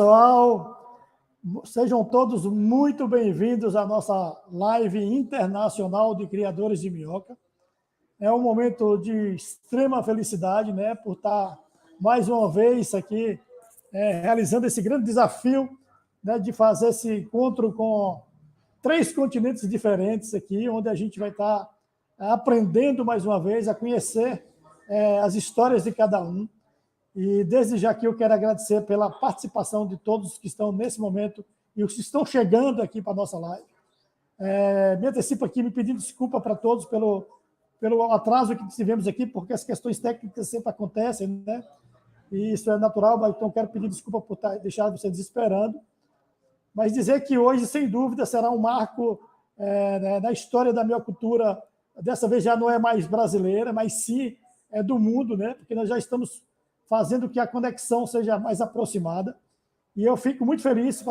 pessoal, sejam todos muito bem-vindos à nossa live internacional de criadores de minhoca. É um momento de extrema felicidade, né, por estar mais uma vez aqui realizando esse grande desafio, né, de fazer esse encontro com 3 continentes diferentes aqui, onde a gente vai estar aprendendo mais uma vez a conhecer as histórias de cada um. E desde já aqui eu quero agradecer pela participação de todos que estão nesse momento e os que estão chegando aqui para a nossa live. Me antecipo aqui, me pedindo desculpa para todos pelo atraso que tivemos aqui, porque as questões técnicas sempre acontecem, né? E isso é natural, mas então quero pedir desculpa por deixar vocês esperando. Mas dizer que hoje, sem dúvida, será um marco na história da minhocultura. Dessa vez já não é mais brasileira, mas sim do mundo, né? Porque nós já estamos fazendo que a conexão seja mais aproximada. E eu fico muito feliz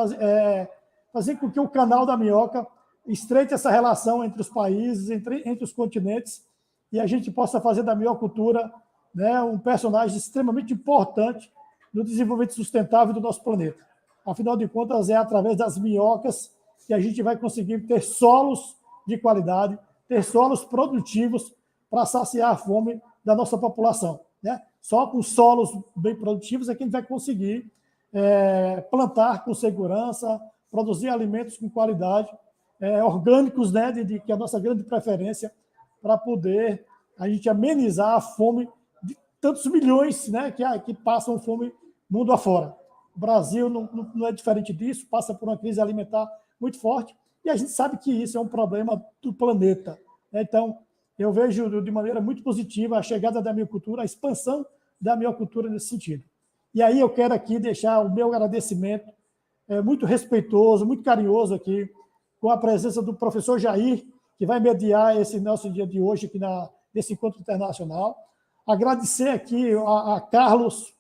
fazer com que o canal da Minhoca estreite essa relação entre os países, entre os continentes, e a gente possa fazer da minhocultura, né, um personagem extremamente importante no desenvolvimento sustentável do nosso planeta. Afinal de contas, é através das minhocas que a gente vai conseguir ter solos de qualidade, ter solos produtivos para saciar a fome da nossa população, né? Só com solos bem produtivos é que a gente vai conseguir plantar com segurança, produzir alimentos com qualidade, orgânicos, né, que é a nossa grande preferência, para poder a gente amenizar a fome de tantos milhões, né, que passam fome mundo afora. O Brasil não é diferente disso, passa por uma crise alimentar muito forte, e a gente sabe que isso é um problema do planeta. Então, eu vejo de maneira muito positiva a chegada da minhocultura, a expansão da minhocultura nesse sentido. E aí eu quero aqui deixar o meu agradecimento muito respeitoso, muito carinhoso aqui, com a presença do professor Jair, que vai mediar esse nosso dia de hoje aqui nesse encontro internacional. Agradecer aqui a Carlos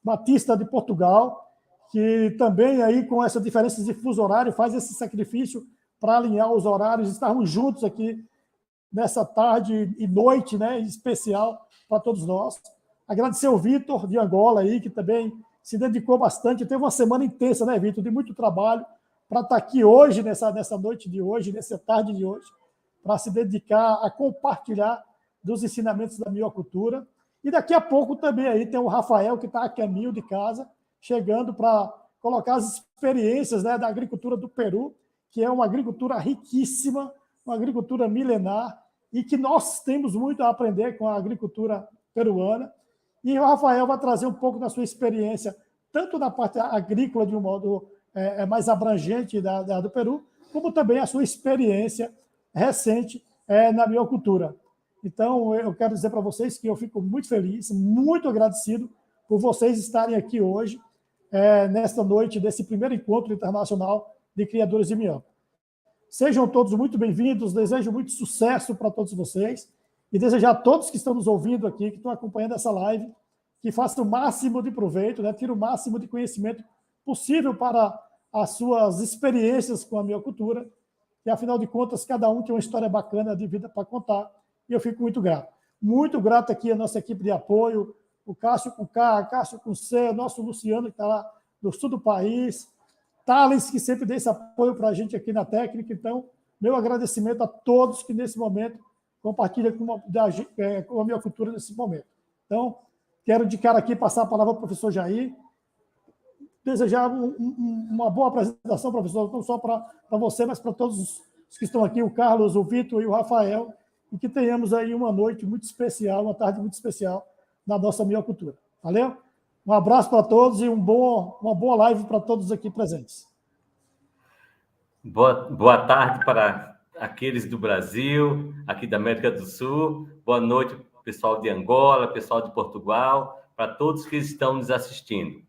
Batista de Portugal, que também aí com essa diferença de fuso horário faz esse sacrifício para alinhar os horários, estarmos juntos aqui nessa tarde e noite, né, especial para todos nós. Agradecer ao Vitor de Angola aí, que também se dedicou bastante. Teve uma semana intensa, né, Vitor? De muito trabalho para estar aqui hoje, nessa noite de hoje, nessa tarde de hoje, para se dedicar a compartilhar dos ensinamentos da minhocultura. E daqui a pouco também aí tem o Rafael, que está a caminho de casa, chegando para colocar as experiências, né, da agricultura do Peru, que é uma agricultura riquíssima, uma agricultura milenar, e que nós temos muito a aprender com a agricultura peruana. E o Rafael vai trazer um pouco da sua experiência, tanto na parte agrícola, de um modo mais abrangente do Peru, como também a sua experiência recente na minhocultura. Então, eu quero dizer para vocês que eu fico muito feliz, muito agradecido por vocês estarem aqui hoje, nesta noite desse primeiro encontro internacional de criadores de minhoca. Sejam todos muito bem-vindos, desejo muito sucesso para todos vocês e desejar a todos que estão nos ouvindo aqui, que estão acompanhando essa live, que façam o máximo de proveito, né, tirem o máximo de conhecimento possível para as suas experiências com a minhocultura, e afinal de contas, cada um tem uma história bacana de vida para contar, e eu fico muito grato. Muito grato aqui à nossa equipe de apoio, o Cássio com K, a Cássio com C, o nosso Luciano, que está lá no sul do país, Thales, que sempre dá esse apoio para a gente aqui na técnica. Então, meu agradecimento a todos que, nesse momento, compartilham com a minhocultura nesse momento. Então, quero de cara aqui passar a palavra ao professor Jair, desejar uma boa apresentação, professor, não só para você, mas para todos os que estão aqui, o Carlos, o Vitor e o Rafael, e que tenhamos aí uma noite muito especial, uma tarde muito especial na nossa minhocultura. Valeu? Um abraço para todos e uma boa live para todos aqui presentes. Boa tarde para aqueles do Brasil, aqui da América do Sul. Boa noite, pessoal de Angola, pessoal de Portugal, para todos que estão nos assistindo.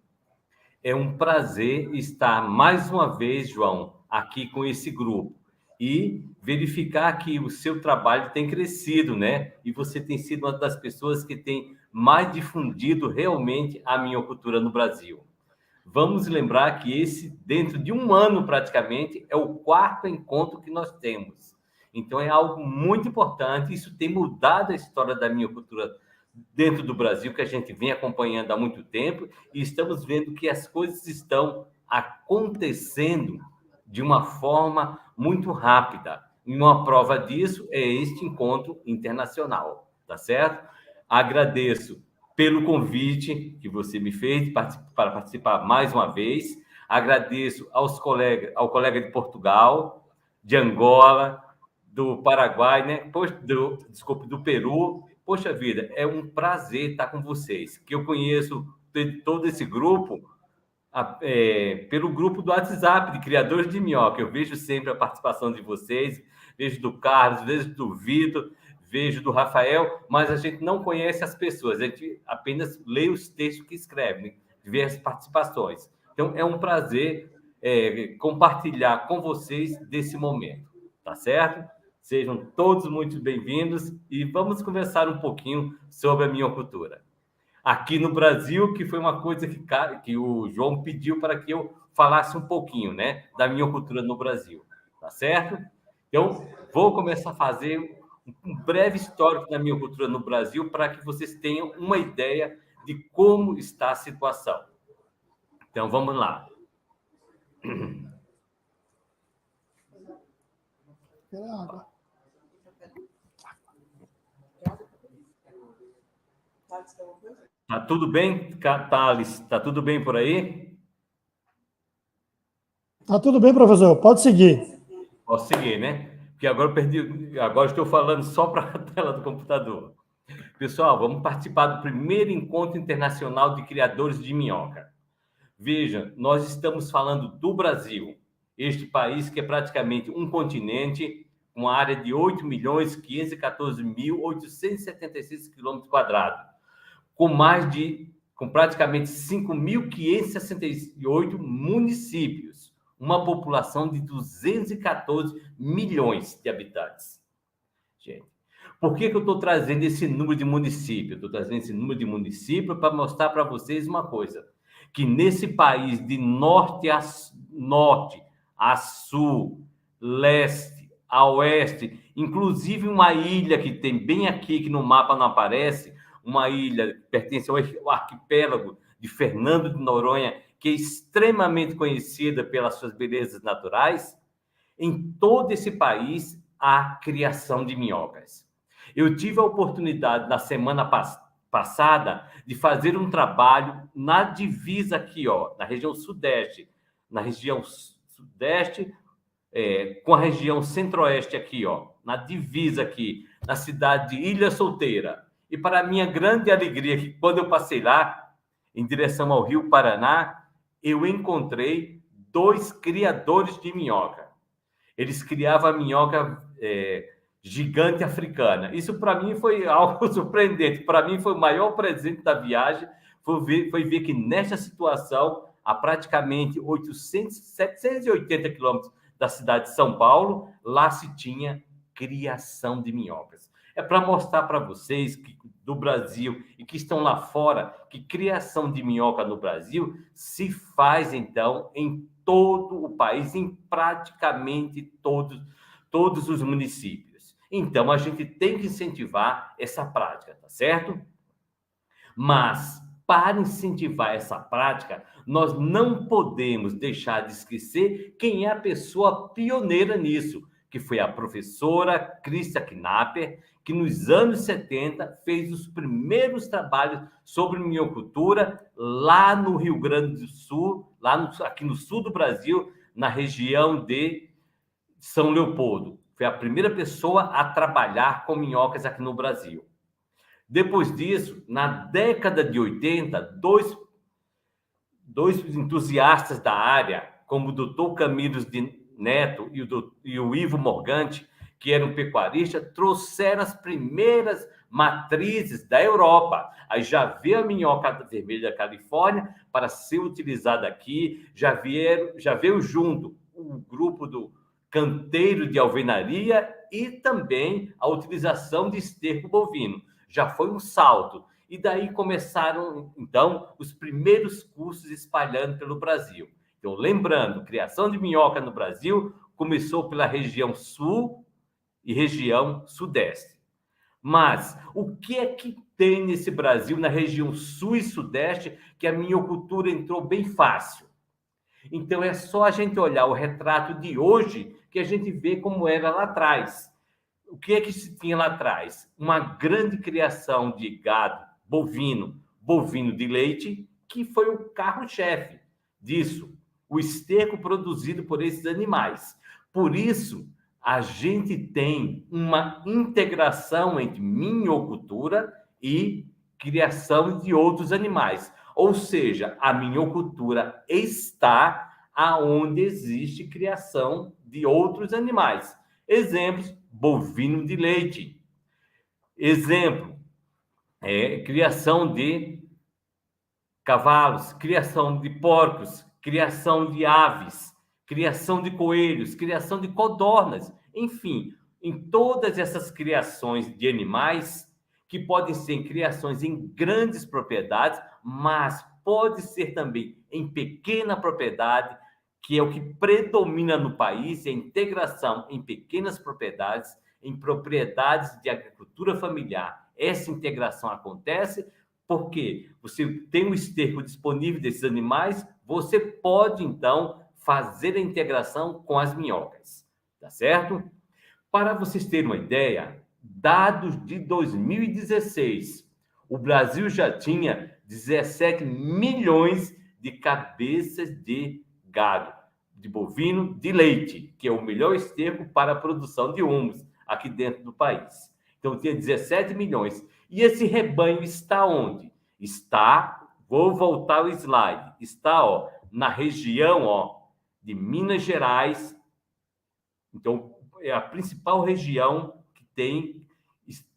É um prazer estar mais uma vez, João, aqui com esse grupo e verificar que o seu trabalho tem crescido, né? E você tem sido uma das pessoas que tem mais difundido realmente a minhocultura no Brasil. Vamos lembrar que esse, dentro de um ano praticamente, é o 4º encontro que nós temos. Então é algo muito importante, isso tem mudado a história da minhocultura dentro do Brasil, que a gente vem acompanhando há muito tempo, e estamos vendo que as coisas estão acontecendo de uma forma muito rápida. E uma prova disso é este encontro internacional, tá certo? Agradeço pelo convite que você me fez para participar mais uma vez. Agradeço ao colega de Portugal, de Angola, do Paraguai, né? Desculpe, do Peru. Poxa vida, é um prazer estar com vocês, que eu conheço todo esse grupo pelo grupo do WhatsApp de Criadores de Minhoca. Eu vejo sempre a participação de vocês, vejo do Carlos, vejo do Vitor, vejo do Rafael, mas a gente não conhece as pessoas, a gente apenas lê os textos que escrevem, né? Vê as participações. Então, é um prazer compartilhar com vocês desse momento, tá certo? Sejam todos muito bem-vindos e vamos conversar um pouquinho sobre a minhocultura. Aqui no Brasil, que foi uma coisa que o João pediu para que eu falasse um pouquinho, né, da minhocultura no Brasil, tá certo? Então, vou começar a fazer um breve histórico da minhocultura no Brasil para que vocês tenham uma ideia de como está a situação. Então, vamos lá. Tá tudo bem, Thales? Tá tudo bem por aí? Tá tudo bem, professor. Pode seguir. Posso seguir, né? Porque agora estou falando só para a tela do computador. Pessoal, vamos participar do primeiro encontro internacional de criadores de minhoca. Veja, nós estamos falando do Brasil, este país que é praticamente um continente, com uma área de 8.514.876 km², com praticamente 5.568 municípios, uma população de 214 milhões de habitantes. Gente, por que eu estou trazendo esse número de municípios? Eu estou trazendo esse número de municípios para mostrar para vocês uma coisa, que nesse país de norte a sul, leste a oeste, inclusive uma ilha que tem bem aqui, que no mapa não aparece, uma ilha que pertence ao arquipélago de Fernando de Noronha, que é extremamente conhecida pelas suas belezas naturais. Em todo esse país há criação de minhocas. Eu tive a oportunidade, na semana passada, de fazer um trabalho na divisa aqui, na região sudeste, com a região centro-oeste aqui, na divisa aqui, na cidade de Ilha Solteira. E para minha grande alegria, que quando eu passei lá, em direção ao Rio Paraná, eu encontrei 2 criadores de minhoca. Eles criavam a minhoca gigante africana. Isso para mim foi algo surpreendente. Para mim foi o maior presente da viagem, foi ver que nesta situação, a praticamente 780 quilômetros da cidade de São Paulo, lá se tinha criação de minhocas. É para mostrar para vocês que do Brasil e que estão lá fora, que criação de minhoca no Brasil se faz, então, em todo o país, em praticamente todos os municípios. Então, a gente tem que incentivar essa prática, tá certo? Mas, para incentivar essa prática, nós não podemos deixar de esquecer quem é a pessoa pioneira nisso, que foi a professora Christa Knapper, que nos anos 70 fez os primeiros trabalhos sobre minhocultura lá no Rio Grande do Sul, aqui no sul do Brasil, na região de São Leopoldo. Foi a primeira pessoa a trabalhar com minhocas aqui no Brasil. Depois disso, na década de 80, dois entusiastas da área, como o Dr. Camilo de Neto e o Ivo Morgante, que era um pecuarista, trouxeram as primeiras matrizes da Europa. Aí já veio a minhoca vermelha da Califórnia para ser utilizada aqui, já veio junto o grupo do canteiro de alvenaria e também a utilização de esterco bovino. Já foi um salto. E daí começaram, então, os primeiros cursos espalhando pelo Brasil. Então, lembrando, criação de minhoca no Brasil começou pela região sul e região sudeste. Mas o que é que tem nesse Brasil, na região sul e sudeste, que a minhocultura entrou bem fácil? Então, é só a gente olhar o retrato de hoje que a gente vê como era lá atrás. O que é que se tinha lá atrás? Uma grande criação de gado bovino de leite, que foi o carro-chefe disso, o esterco produzido por esses animais. Por isso, a gente tem uma integração entre minhocultura e criação de outros animais. Ou seja, a minhocultura está aonde existe criação de outros animais. Exemplos, bovino de leite. Exemplo, criação de cavalos, criação de porcos, criação de aves, criação de coelhos, criação de codornas. Enfim, em todas essas criações de animais, que podem ser criações em grandes propriedades, mas pode ser também em pequena propriedade, que é o que predomina no país, é a integração em pequenas propriedades, em propriedades de agricultura familiar. Essa integração acontece porque você tem um esterco disponível desses animais, você pode, então, fazer a integração com as minhocas, tá certo? Para vocês terem uma ideia, dados de 2016, o Brasil já tinha 17 milhões de cabeças de gado, de bovino de leite, que é o melhor esterco para a produção de humus aqui dentro do país. Então, tinha 17 milhões. E esse rebanho está onde? Está, vou voltar ao slide, está na região de Minas Gerais. Então, é a principal região que tem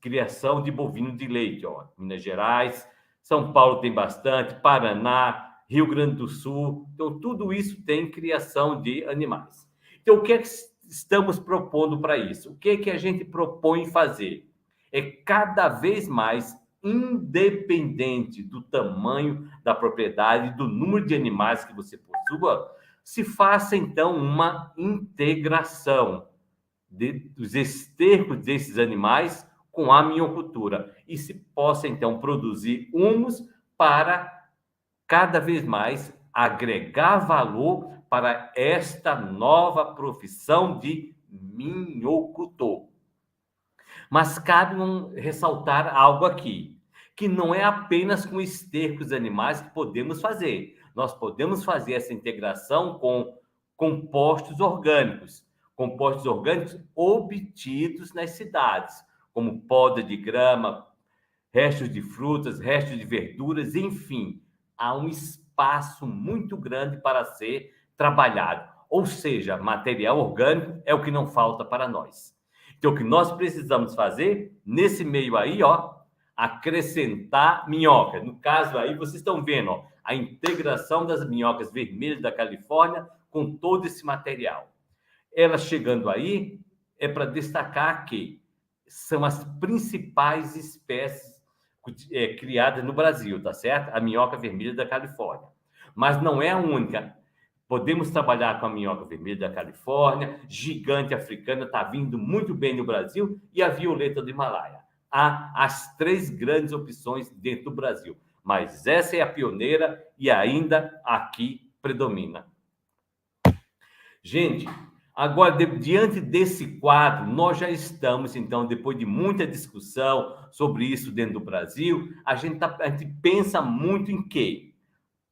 criação de bovino de leite. Minas Gerais, São Paulo tem bastante, Paraná, Rio Grande do Sul. Então, tudo isso tem criação de animais. Então, o que é que estamos propondo para isso? O que é que a gente propõe fazer? É cada vez mais, independente do tamanho da propriedade, do número de animais que você possua, se faça, então, uma integração dos estercos desses animais com a minhocultura e se possa, então, produzir humus para cada vez mais agregar valor para esta nova profissão de minhocultor. Mas cabe ressaltar algo aqui, que não é apenas com estercos animais que podemos fazer. Nós podemos fazer essa integração com compostos orgânicos obtidos nas cidades, como poda de grama, restos de frutas, restos de verduras, enfim, há um espaço muito grande para ser trabalhado. Ou seja, material orgânico é o que não falta para nós. Então, o que nós precisamos fazer nesse meio aí, acrescentar minhoca. No caso aí, vocês estão vendo, a integração das minhocas vermelhas da Califórnia com todo esse material. Ela chegando aí, é para destacar que são as principais espécies criadas no Brasil, tá certo? A minhoca vermelha da Califórnia. Mas não é a única. Podemos trabalhar com a minhoca vermelha da Califórnia, gigante africana, está vindo muito bem no Brasil, e a violeta do Himalaia. Há as 3 grandes opções dentro do Brasil, mas essa é a pioneira e ainda aqui predomina. Gente, agora, diante desse quadro, nós já estamos, então, depois de muita discussão sobre isso dentro do Brasil, a gente pensa muito em quê?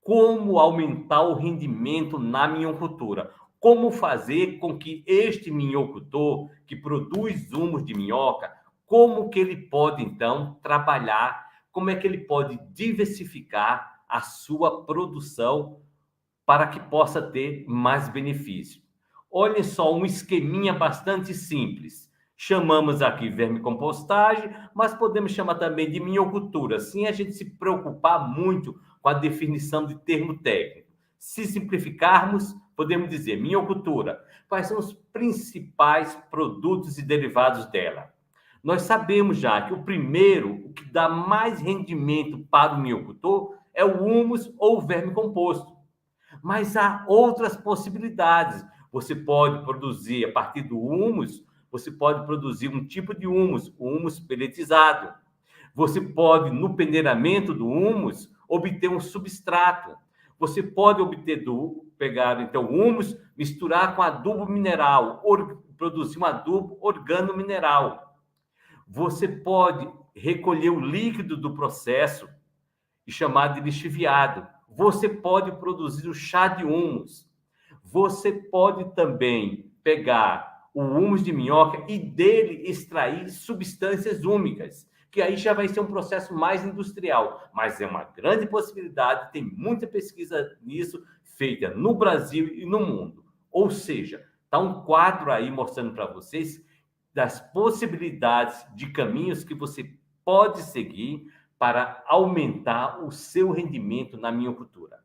Como aumentar o rendimento na minhocultura. Como fazer com que este minhocultor, que produz humus de minhoca, como que ele pode, então, trabalhar, como é que ele pode diversificar a sua produção para que possa ter mais benefício. Olhem só, um esqueminha bastante simples. Chamamos aqui vermicompostagem, mas podemos chamar também de minhocultura, sem a gente se preocupar muito com a definição de termo técnico. Se simplificarmos, podemos dizer minhocultura. Quais são os principais produtos e derivados dela? Nós sabemos já que o que dá mais rendimento para o minhocultor é o humus ou o vermicomposto. Mas há outras possibilidades. Você pode produzir, a partir do humus, você pode produzir um tipo de humus, o humus peletizado. Você pode, no peneiramento do humus, obter um substrato. Você pode obter do pegar, então, humus, misturar com adubo mineral, produzir um adubo organomineral. Você pode recolher o líquido do processo e chamar de lixiviado. Você pode produzir o chá de humus. Você pode também pegar o humus de minhoca e dele extrair substâncias úmicas, que aí já vai ser um processo mais industrial, mas é uma grande possibilidade, tem muita pesquisa nisso feita no Brasil e no mundo. Ou seja, está um quadro aí mostrando para vocês das possibilidades de caminhos que você pode seguir para aumentar o seu rendimento na minhocultura.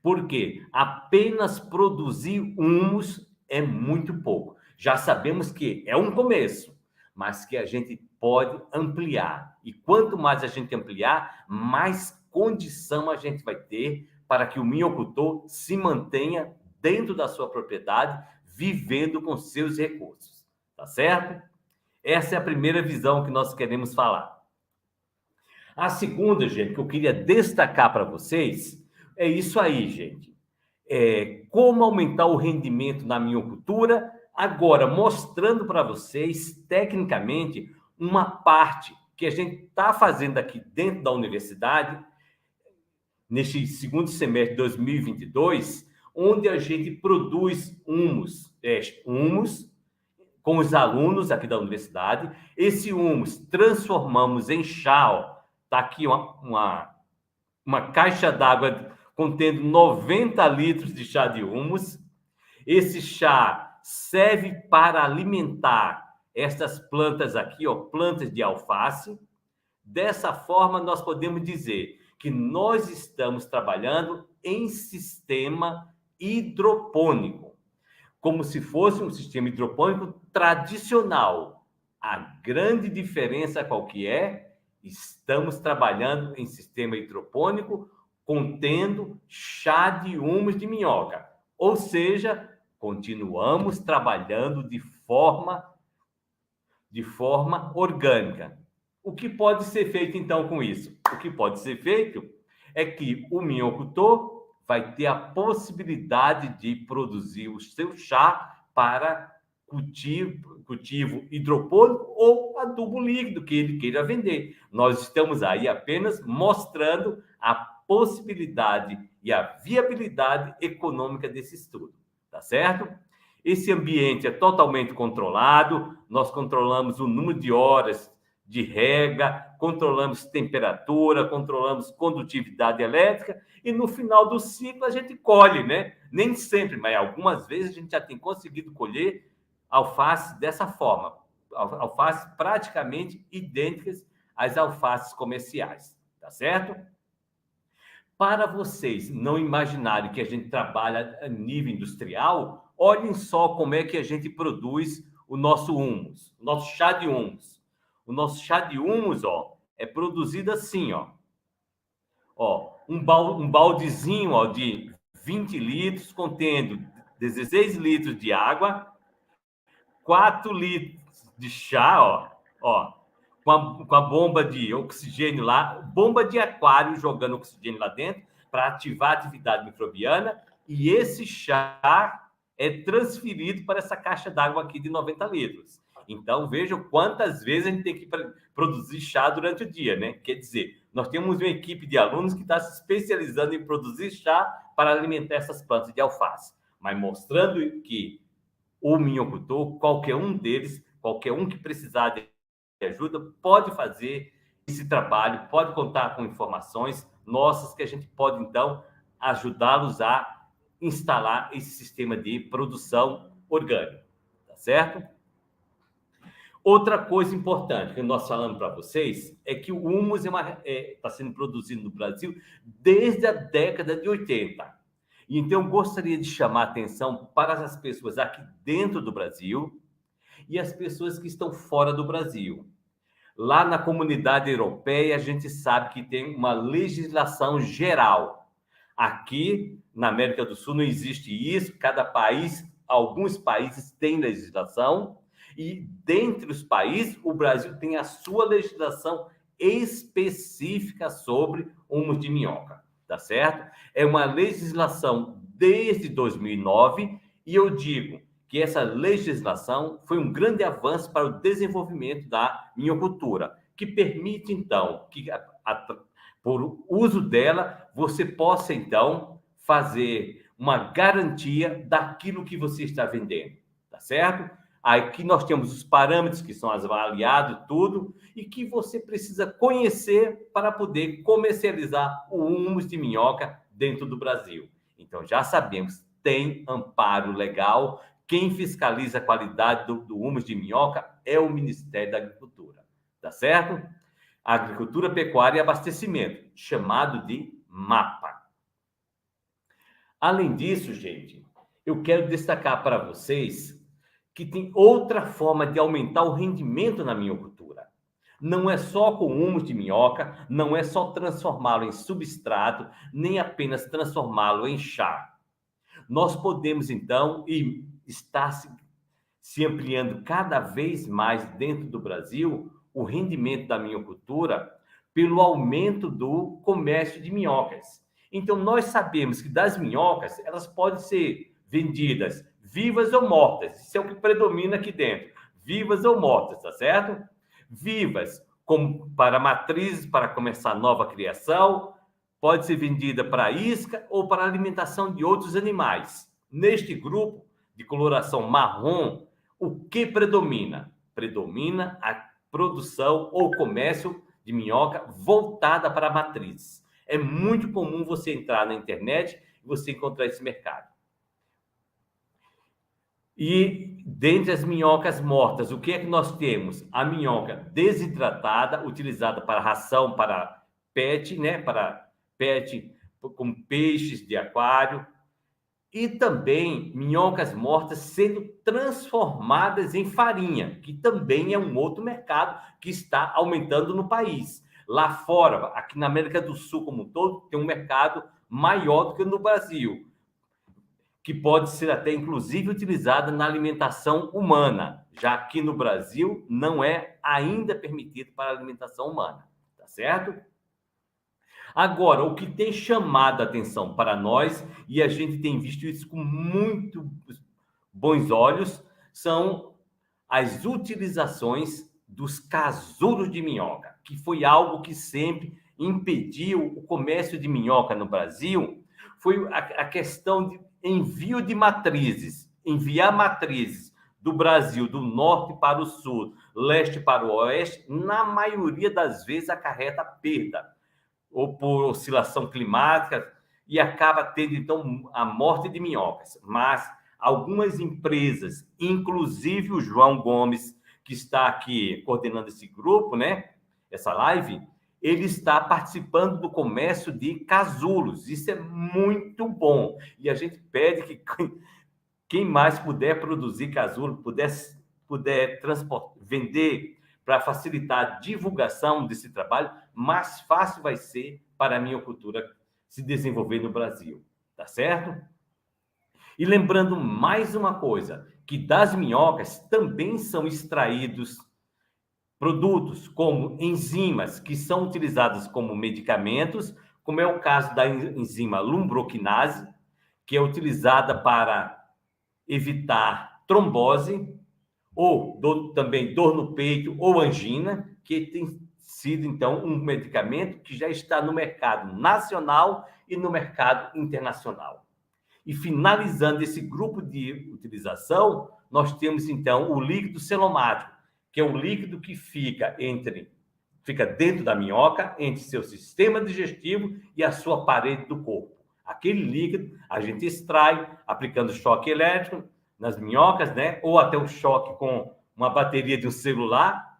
Porque apenas produzir humus é muito pouco. Já sabemos que é um começo, mas que a gente pode ampliar. E quanto mais a gente ampliar, mais condição a gente vai ter para que o minhocultor se mantenha dentro da sua propriedade, vivendo com seus recursos. Tá certo? Essa é a primeira visão que nós queremos falar. A segunda, gente, que eu queria destacar para vocês, é isso aí, gente. Como aumentar o rendimento na minhocultura, agora mostrando para vocês, tecnicamente, uma parte que a gente está fazendo aqui dentro da universidade, neste segundo semestre de 2022, onde a gente produz humus com os alunos aqui da universidade. Esse humus transformamos em chá. Está aqui uma caixa d'água contendo 90 litros de chá de humus. Esse chá serve para alimentar estas plantas aqui, plantas de alface. Dessa forma, nós podemos dizer que nós estamos trabalhando em sistema hidropônico, como se fosse um sistema hidropônico tradicional. A grande diferença qual que é? Estamos trabalhando em sistema hidropônico contendo chá de humus de minhoca. Ou seja, continuamos trabalhando de forma orgânica. O que pode ser feito, então, com isso? O que pode ser feito é que o minhocultor vai ter a possibilidade de produzir o seu chá para cultivo hidropônico ou adubo líquido que ele queira vender. Nós estamos aí apenas mostrando a possibilidade e a viabilidade econômica desse estudo, tá certo? Esse ambiente é totalmente controlado, nós controlamos o número de horas de rega, controlamos temperatura, controlamos condutividade elétrica e no final do ciclo a gente colhe, né? Nem sempre, mas algumas vezes a gente já tem conseguido colher alface dessa forma, alfaces praticamente idênticas às alfaces comerciais, tá certo? Para vocês não imaginarem que a gente trabalha a nível industrial, olhem só como é que a gente produz o nosso humus, o nosso chá de humus. O nosso chá de humus, é produzido assim, um baldezinho, de 20 litros, contendo 16 litros de água, 4 litros de chá, com a bomba de oxigênio lá, bomba de aquário jogando oxigênio lá dentro para ativar a atividade microbiana, e esse chá é transferido para essa caixa d'água aqui de 90 litros. Então, vejam quantas vezes a gente tem que produzir chá durante o dia, né? Quer dizer, nós temos uma equipe de alunos que está se especializando em produzir chá para alimentar essas plantas de alface, mas mostrando que o minhocultor, qualquer um deles, qualquer um que precisar de ajuda, pode fazer esse trabalho, pode contar com informações nossas que a gente pode, então, ajudá-los a instalar esse sistema de produção orgânica, tá certo? Outra coisa importante que nós falamos para vocês é que o humus está sendo produzido no Brasil desde a década de 80. Então, eu gostaria de chamar a atenção para as pessoas aqui dentro do Brasil e as pessoas que estão fora do Brasil. Lá na comunidade europeia, a gente sabe que tem uma legislação geral. Aqui, na América do Sul, não existe isso. Cada país, alguns países têm legislação. E, dentre os países, o Brasil tem a sua legislação específica sobre humus de minhoca, tá certo? É uma legislação desde 2009, e eu digo que essa legislação foi um grande avanço para o desenvolvimento da minhocultura, que permite, então, que por uso dela, você possa, então, fazer uma garantia daquilo que você está vendendo, tá certo? Aqui nós temos os parâmetros que são avaliados, tudo, e que você precisa conhecer para poder comercializar o humus de minhoca dentro do Brasil. Então, já sabemos, tem amparo legal. Quem fiscaliza a qualidade do humus de minhoca é o Ministério da Agricultura, tá certo? Agricultura, Pecuária e Abastecimento, chamado de MAPA. Além disso, gente, eu quero destacar para vocês que tem outra forma de aumentar o rendimento na minhocultura. Não é só com humus de minhoca, não é só transformá-lo em substrato, nem apenas transformá-lo em chá. Nós podemos, então, e está se ampliando cada vez mais dentro do Brasil, o rendimento da minhocultura pelo aumento do comércio de minhocas. Então, nós sabemos que das minhocas, elas podem ser vendidas vivas ou mortas. Isso é o que predomina aqui dentro. Vivas ou mortas, tá certo? Vivas, como para matrizes, para começar nova criação, pode ser vendida para isca ou para alimentação de outros animais. Neste grupo de coloração marrom, o que predomina? Predomina a produção ou comércio de minhoca voltada para matrizes. É muito comum você entrar na internet e você encontrar esse mercado. E dentre as minhocas mortas, o que é que nós temos? A minhoca desidratada, utilizada para ração, para PET, né? Para PET com peixes de aquário. E também minhocas mortas sendo transformadas em farinha, que também é um outro mercado que está aumentando no país. Lá fora, aqui na América do Sul como um todo, tem um mercado maior do que no Brasil, que pode ser até, inclusive, utilizada na alimentação humana. Já aqui no Brasil, não é ainda permitido para a alimentação humana, tá certo? Agora, o que tem chamado a atenção para nós, e a gente tem visto isso com muito bons olhos, são as utilizações dos casulos de minhoca, que foi algo que sempre impediu o comércio de minhoca no Brasil, foi a questão de envio de matrizes, enviar matrizes do Brasil, do norte para o sul, leste para o oeste, na maioria das vezes acarreta perda, ou por oscilação climática, e acaba tendo, então, a morte de minhocas. Mas algumas empresas, inclusive o João Gomes, que está aqui coordenando esse grupo, né, essa live, ele está participando do comércio de casulos. Isso é muito bom. E a gente pede que quem mais puder produzir casulo, puder vender para facilitar a divulgação desse trabalho, mais fácil vai ser para a minhocultura se desenvolver no Brasil, tá certo? E lembrando mais uma coisa, que das minhocas também são extraídos produtos como enzimas que são utilizadas como medicamentos, como é o caso da enzima lumbroquinase, que é utilizada para evitar trombose, ou também dor no peito ou angina, que tem sido, então, um medicamento que já está no mercado nacional e no mercado internacional. E finalizando esse grupo de utilização, nós temos, então, o líquido celomático, que é um líquido que fica dentro da minhoca, entre seu sistema digestivo e a sua parede do corpo. Aquele líquido a gente extrai aplicando choque elétrico nas minhocas, né? Ou até um choque com uma bateria de um celular,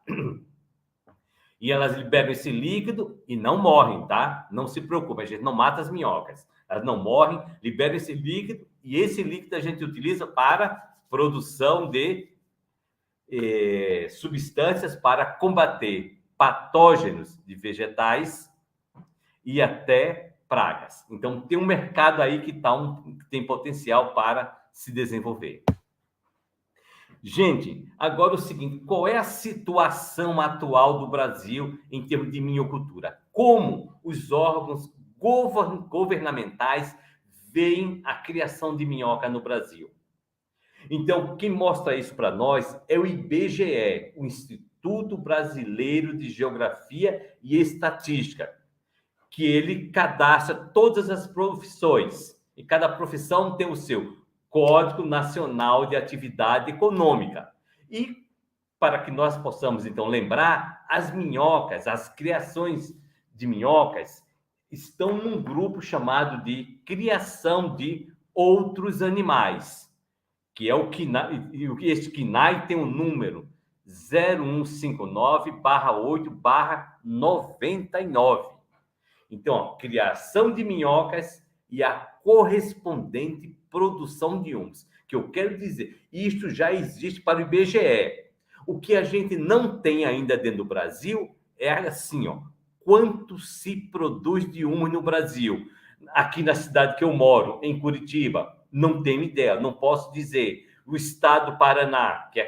e elas liberam esse líquido e não morrem, tá? Não se preocupe, a gente não mata as minhocas. Elas não morrem, liberam esse líquido, e esse líquido a gente utiliza para produção de substâncias para combater patógenos de vegetais e até pragas. Então, tem um mercado aí que tem potencial para se desenvolver. Gente, agora o seguinte, qual é a situação atual do Brasil em termos de minhocultura? Como os órgãos governamentais veem a criação de minhoca no Brasil. Então, quem mostra isso para nós é o IBGE, o Instituto Brasileiro de Geografia e Estatística, que ele cadastra todas as profissões, e cada profissão tem o seu Código Nacional de Atividade Econômica. E para que nós possamos, então, lembrar, as minhocas, as criações de minhocas, estão num grupo chamado de criação de outros animais, que é o KINAI, e este KINAI tem um número 0159/8/99. Então, ó, criação de minhocas e a correspondente produção de humus. Que eu quero dizer, isto já existe para o IBGE. O que a gente não tem ainda dentro do Brasil é assim, ó, quanto se produz de humus no Brasil. Aqui na cidade que eu moro, em Curitiba, não tenho ideia, não posso dizer. O estado do Paraná, que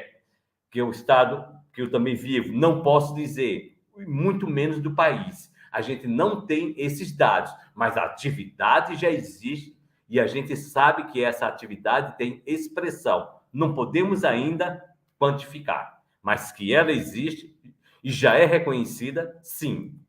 é o estado que eu também vivo, não posso dizer, muito menos do país. A gente não tem esses dados, mas a atividade já existe e a gente sabe que essa atividade tem expressão. Não podemos ainda quantificar, mas que ela existe e já é reconhecida, sim.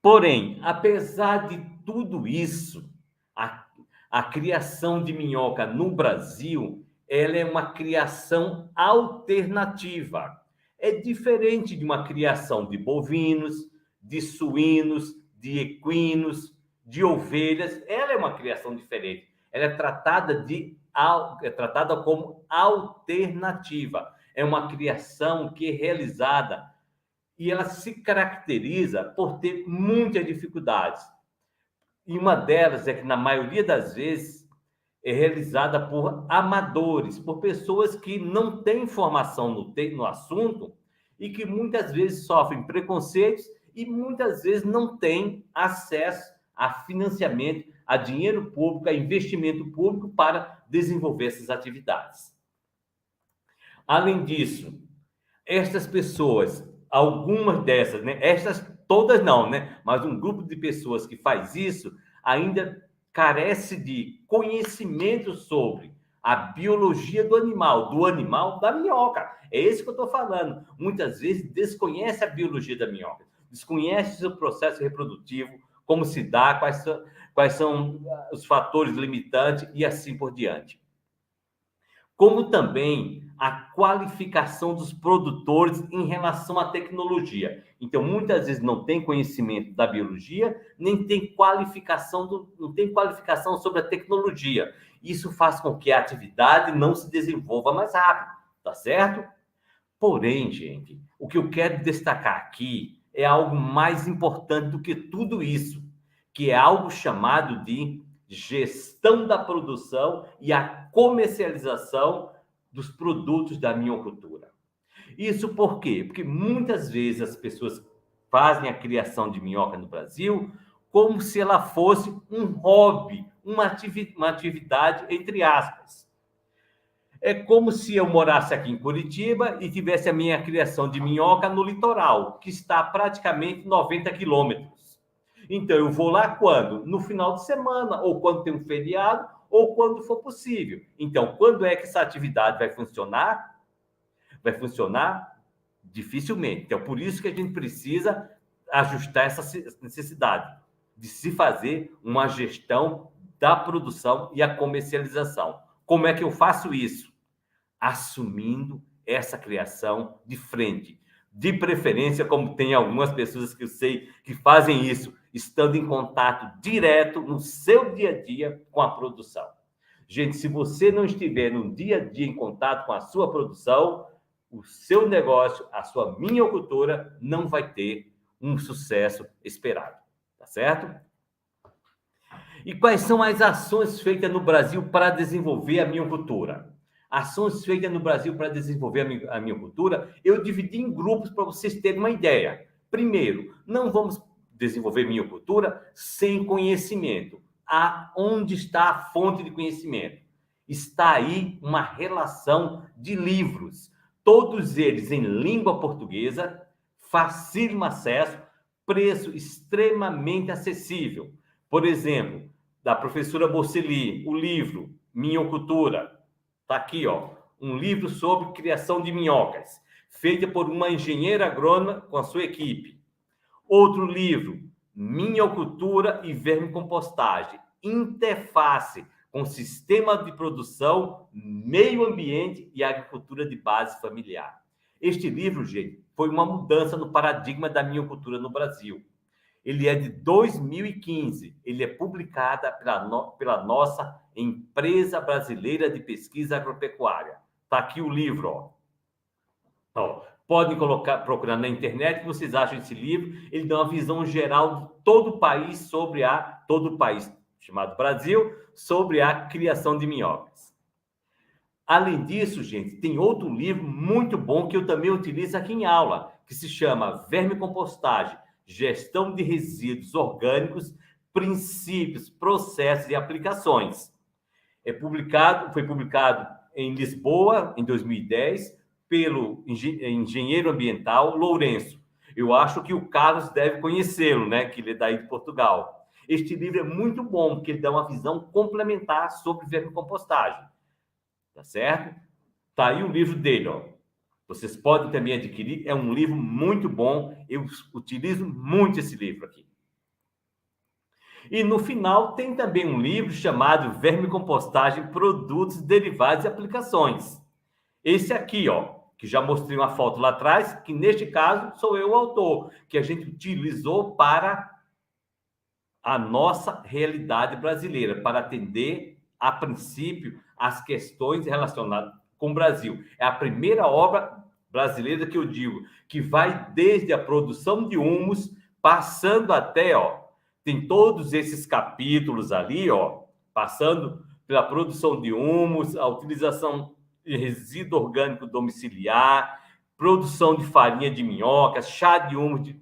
Porém, apesar de tudo isso, a criação de minhoca no Brasil, ela é uma criação alternativa. É diferente de uma criação de bovinos, de suínos, de equinos, de ovelhas. Ela é uma criação diferente. Ela é tratada como alternativa. É uma criação que é realizada e ela se caracteriza por ter muitas dificuldades. E uma delas é que, na maioria das vezes, é realizada por amadores, por pessoas que não têm formação no assunto e que muitas vezes sofrem preconceitos e muitas vezes não têm acesso a financiamento, a dinheiro público, a investimento público para desenvolver essas atividades. Além disso, estas pessoas, algumas dessas, né, estas todas não, né, mas um grupo de pessoas que faz isso ainda carece de conhecimento sobre a biologia do animal, da minhoca. É isso que eu estou falando. Muitas vezes desconhece a biologia da minhoca, desconhece o seu processo reprodutivo, como se dá, quais são os fatores limitantes e assim por diante. Como também a qualificação dos produtores em relação à tecnologia. Então, muitas vezes não tem conhecimento da biologia, nem tem qualificação, não tem qualificação sobre a tecnologia. Isso faz com que a atividade não se desenvolva mais rápido, tá certo? Porém, gente, o que eu quero destacar aqui é algo mais importante do que tudo isso, que é algo chamado de gestão da produção e a comercialização dos produtos da minhocultura. Isso por quê? Porque muitas vezes as pessoas fazem a criação de minhoca no Brasil como se ela fosse um hobby, uma atividade entre aspas. É como se eu morasse aqui em Curitiba e tivesse a minha criação de minhoca no litoral, que está a praticamente 90 quilômetros. Então, eu vou lá quando? No final de semana, ou quando tem um feriado, ou quando for possível. Então, quando é que essa atividade vai funcionar? Vai funcionar dificilmente. Então, por isso que a gente precisa ajustar essa necessidade de se fazer uma gestão da produção e a comercialização. Como é que eu faço isso? Assumindo essa criação de frente. De preferência, como tem algumas pessoas que eu sei que fazem isso, estando em contato direto no seu dia a dia com a produção. Gente, se você não estiver no dia a dia em contato com a sua produção, o seu negócio, a sua minhocultura, não vai ter um sucesso esperado. Tá certo? E quais são as ações feitas no Brasil para desenvolver a minhocultura? Ações feitas no Brasil para desenvolver a minhocultura, eu dividi em grupos para vocês terem uma ideia. Primeiro, não vamos desenvolver minhocultura sem conhecimento. Onde está a fonte de conhecimento? Está aí uma relação de livros, todos eles em língua portuguesa, facílimo acesso, preço extremamente acessível. Por exemplo, da professora Boceli, o livro Minhocultura. Está aqui, ó, um livro sobre criação de minhocas, feita por uma engenheira agrônoma com a sua equipe. Outro livro, Minhocultura e Vermicompostagem, interface com sistema de produção, meio ambiente e agricultura de base familiar. Este livro, gente, foi uma mudança no paradigma da minhocultura no Brasil. Ele é de 2015, ele é publicado pela nossa Empresa Brasileira de Pesquisa Agropecuária. Está aqui o livro, ó. Então, podem procurar na internet, que vocês acham esse livro. Ele dá uma visão geral de todo o país todo o país chamado Brasil, sobre a criação de minhocas. Além disso, gente, tem outro livro muito bom que eu também utilizo aqui em aula, que se chama Vermicompostagem, Gestão de Resíduos Orgânicos, Princípios, Processos e Aplicações. Foi publicado em Lisboa, em 2010, pelo engenheiro ambiental Lourenço. Eu acho que o Carlos deve conhecê-lo, né? Que ele é daí de Portugal. Este livro é muito bom, porque ele dá uma visão complementar sobre vermicompostagem. Tá certo? Tá aí o livro dele, ó. Vocês podem também adquirir, é um livro muito bom, eu utilizo muito esse livro aqui. E no final tem também um livro chamado Vermicompostagem, Produtos, Derivados e Aplicações. Esse aqui, ó, que já mostrei uma foto lá atrás, que neste caso sou eu o autor, que a gente utilizou para a nossa realidade brasileira, para atender, a princípio, as questões relacionadas com o Brasil. É a primeira obra brasileira que eu digo, que vai desde a produção de humus, passando até, ó, tem todos esses capítulos ali, ó, passando pela produção de humus, a utilização de resíduo orgânico domiciliar, produção de farinha de minhoca, chá de humus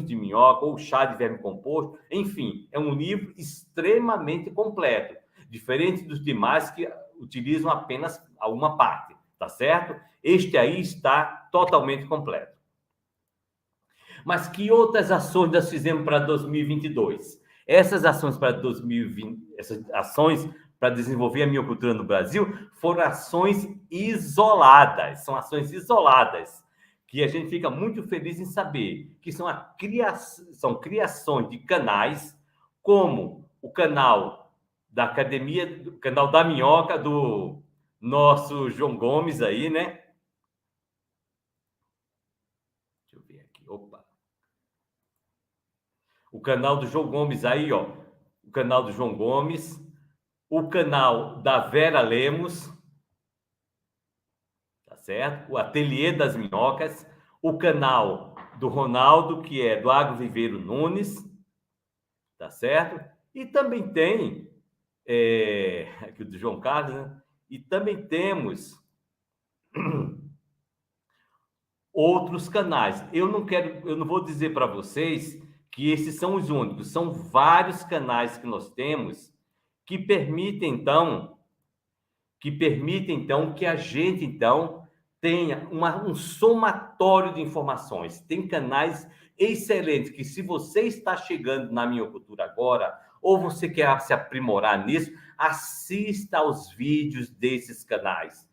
de minhoca ou chá de vermicomposto, enfim, é um livro extremamente completo, diferente dos demais que utilizam apenas alguma parte, tá certo? Este aí está totalmente completo. Mas que outras ações nós fizemos para 2022? Essas ações para 2020, essas ações para desenvolver a minhocultura no Brasil foram ações isoladas, são ações isoladas, que a gente fica muito feliz em saber que são criações de canais, como o canal da Academia, o canal da Minhoca, do nosso João Gomes aí, né? Deixa eu ver aqui, opa. O canal do João Gomes aí, ó. O canal do João Gomes, o canal da Vera Lemos, tá certo? O Ateliê das Minhocas, o canal do Ronaldo, que é do Agro Viveiro Nunes, tá certo? E também tem aqui o do João Carlos, né? E também temos outros canais. Eu não vou dizer para vocês que esses são os únicos, são vários canais que nós temos que permitem então que a gente então tenha um somatório de informações. Tem canais excelentes que, se você está chegando na minhocultura agora, ou você quer se aprimorar nisso, assista aos vídeos desses canais.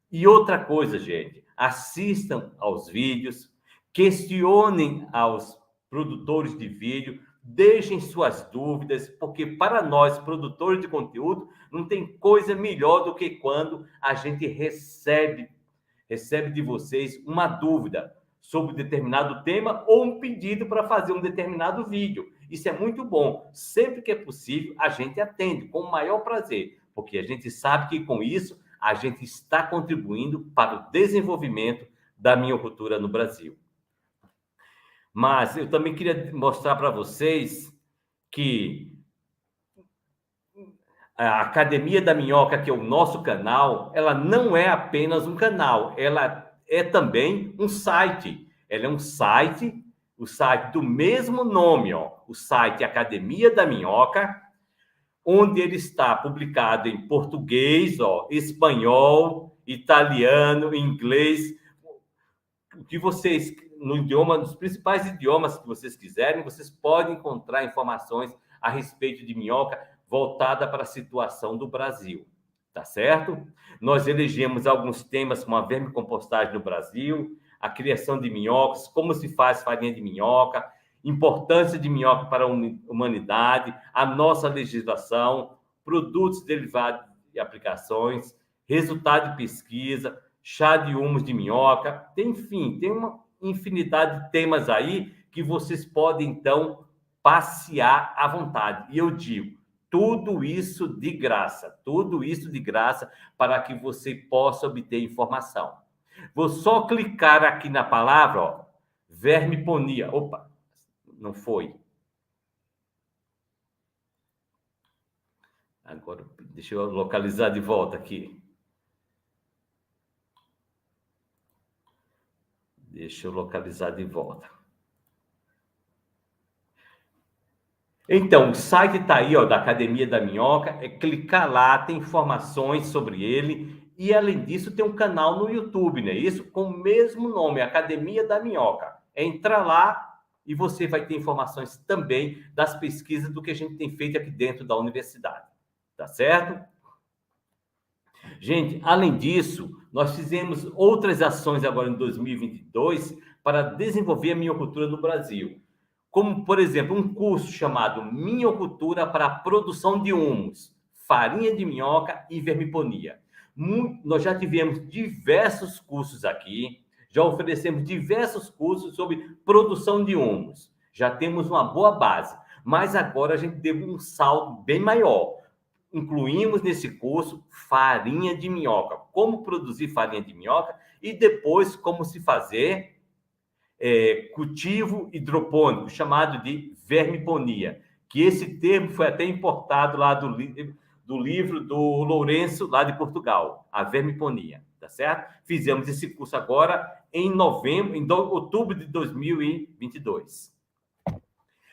E outra coisa, gente, assistam aos vídeos, questionem aos produtores de vídeo, deixem suas dúvidas, porque para nós, produtores de conteúdo, não tem coisa melhor do que quando a gente recebe de vocês uma dúvida sobre determinado tema ou um pedido para fazer um determinado vídeo. Isso é muito bom. Sempre que é possível, a gente atende com o maior prazer, porque a gente sabe que com isso a gente está contribuindo para o desenvolvimento da minhocultura no Brasil. Mas eu também queria mostrar para vocês que a Academia da Minhoca, que é o nosso canal, ela não é apenas um canal, ela é também um site. Ela é um site, o site do mesmo nome, ó, o site Academia da Minhoca, onde ele está publicado em português, ó, espanhol, italiano, inglês, o que vocês, no idioma, nos principais idiomas que vocês quiserem, vocês podem encontrar informações a respeito de minhoca voltada para a situação do Brasil, tá certo? Nós elegemos alguns temas como a vermicompostagem no Brasil, a criação de minhocas, como se faz farinha de minhoca, importância de minhoca para a humanidade, a nossa legislação, produtos derivados de aplicações, resultado de pesquisa, chá de humus de minhoca, enfim, tem uma infinidade de temas aí que vocês podem, então, passear à vontade. E eu digo, tudo isso de graça para que você possa obter informação. Vou só clicar aqui na palavra, ó, vermiponia. Opa, não foi. Agora, deixa eu localizar de volta aqui. Deixa eu localizar de volta. Então, o site está aí, ó, da Academia da Minhoca. É clicar lá, tem informações sobre ele. E, além disso, tem um canal no YouTube, né? Isso com o mesmo nome, Academia da Minhoca. Entra lá e você vai ter informações também das pesquisas do que a gente tem feito aqui dentro da universidade. Tá certo? Gente, além disso, nós fizemos outras ações agora em 2022 para desenvolver a minhocultura no Brasil. Como, por exemplo, um curso chamado Minhocultura para a Produção de Humus, Farinha de Minhoca e Vermiponia. Nós já tivemos diversos cursos aqui, já oferecemos diversos cursos sobre produção de humus. Já temos uma boa base, mas agora a gente deu um salto bem maior. Incluímos nesse curso farinha de minhoca, como produzir farinha de minhoca e depois como se fazer cultivo hidropônico, chamado de vermiponia, que esse termo foi até importado lá do livro do Lourenço, lá de Portugal, a vermiponia, tá certo? Fizemos esse curso agora em outubro de 2022.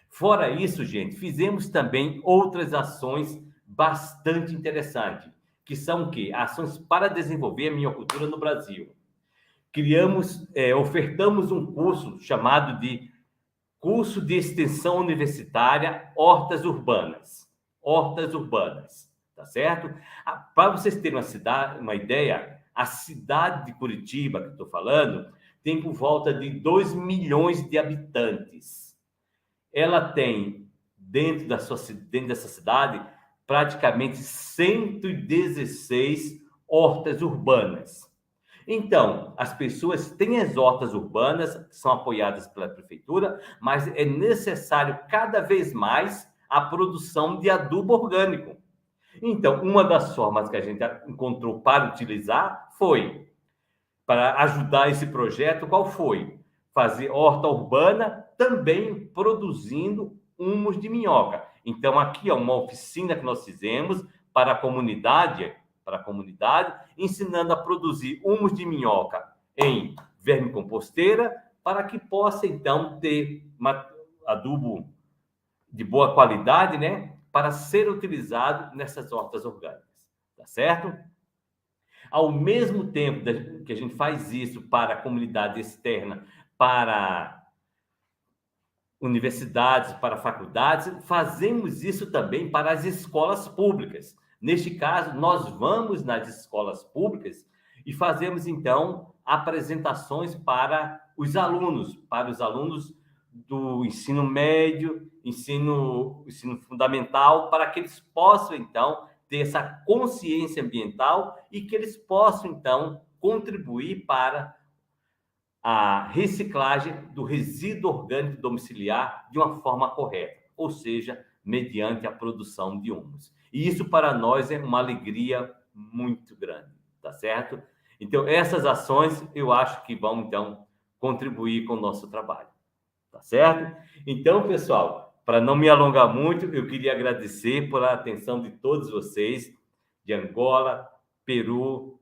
Fora isso, gente, fizemos também outras ações bastante interessantes, que são o quê? Ações para desenvolver a minhocultura no Brasil. Ofertamos um curso chamado de Curso de Extensão Universitária Hortas Urbanas. Hortas Urbanas, tá certo? Para vocês terem uma ideia, a cidade de Curitiba, que eu estou falando, tem por volta de 2 milhões de habitantes. Ela tem, dentro dessa cidade, praticamente 116 hortas urbanas. Então, as pessoas têm as hortas urbanas, que são apoiadas pela prefeitura, mas é necessário cada vez mais a produção de adubo orgânico. Então, uma das formas que a gente encontrou para utilizar foi, para ajudar esse projeto, qual foi? Fazer horta urbana também produzindo humus de minhoca. Então, aqui é uma oficina que nós fizemos para a comunidade, ensinando a produzir humus de minhoca em vermicomposteira, para que possa, então, ter adubo de boa qualidade, né, para ser utilizado nessas hortas orgânicas, tá certo? Ao mesmo tempo que a gente faz isso para a comunidade externa, para universidades, para faculdades, fazemos isso também para as escolas públicas. Neste caso, nós vamos nas escolas públicas e fazemos, então, apresentações para os alunos do ensino médio, ensino fundamental, para que eles possam, então, ter essa consciência ambiental e que eles possam, então, contribuir para a reciclagem do resíduo orgânico domiciliar de uma forma correta, ou seja, mediante a produção de humus. E isso para nós é uma alegria muito grande, tá certo? Então, essas ações eu acho que vão, então, contribuir com o nosso trabalho, tá certo? Então, pessoal, para não me alongar muito, eu queria agradecer pela atenção de todos vocês, de Angola, Peru,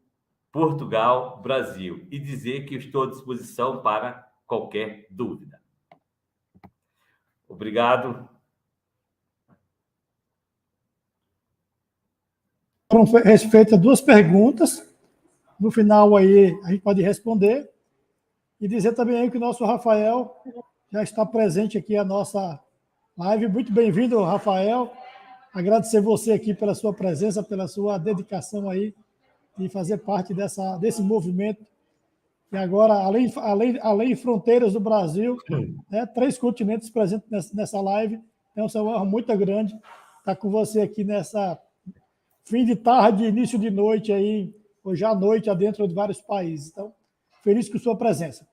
Portugal, Brasil, e dizer que estou à disposição para qualquer dúvida. Obrigado. Foram feitas 2 perguntas. No final aí a gente pode responder. E dizer também aí que o nosso Rafael já está presente aqui à nossa live. Muito bem-vindo, Rafael. Agradecer você aqui pela sua presença, pela sua dedicação aí de fazer parte desse movimento. E agora, além de fronteiras do Brasil, né, 3 continentes presentes nessa live. Então, é uma honra muito grande estar com você aqui nessa fim de tarde, início de noite, aí, hoje à noite, dentro de vários países. Então, feliz com sua presença.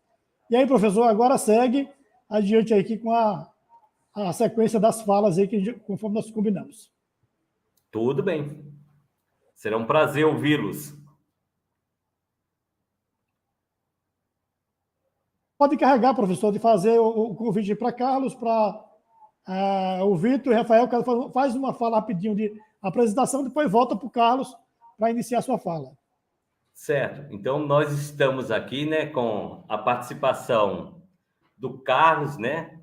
E aí, professor, agora segue adiante aqui com a sequência das falas aí, conforme nós combinamos. Tudo bem. Será um prazer ouvi-los. Pode encarregar, professor, de fazer o convite para Carlos, para o Vitor e o Rafael. Faz uma fala rapidinho de apresentação, depois volta para o Carlos para iniciar a sua fala. Certo. Então, nós estamos aqui, né, com a participação do Carlos, né?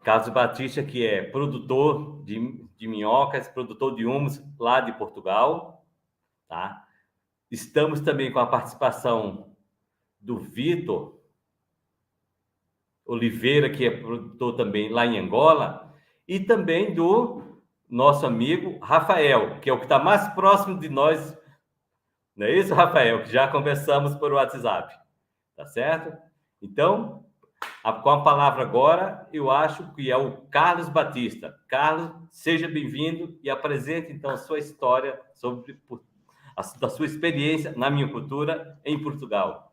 Carlos Batista, que é produtor de minhocas, produtor de humus lá de Portugal, tá? Estamos também com a participação do Vitor Oliveira, que é produtor também lá em Angola, e também do nosso amigo Rafael, que é o que está mais próximo de nós. Não é isso, Rafael? Que já conversamos por WhatsApp. Tá certo? Então, com a palavra agora, eu acho que é o Carlos Batista. Carlos, seja bem-vindo e apresente, então, a sua história sobre a sua experiência na minhocultura em Portugal.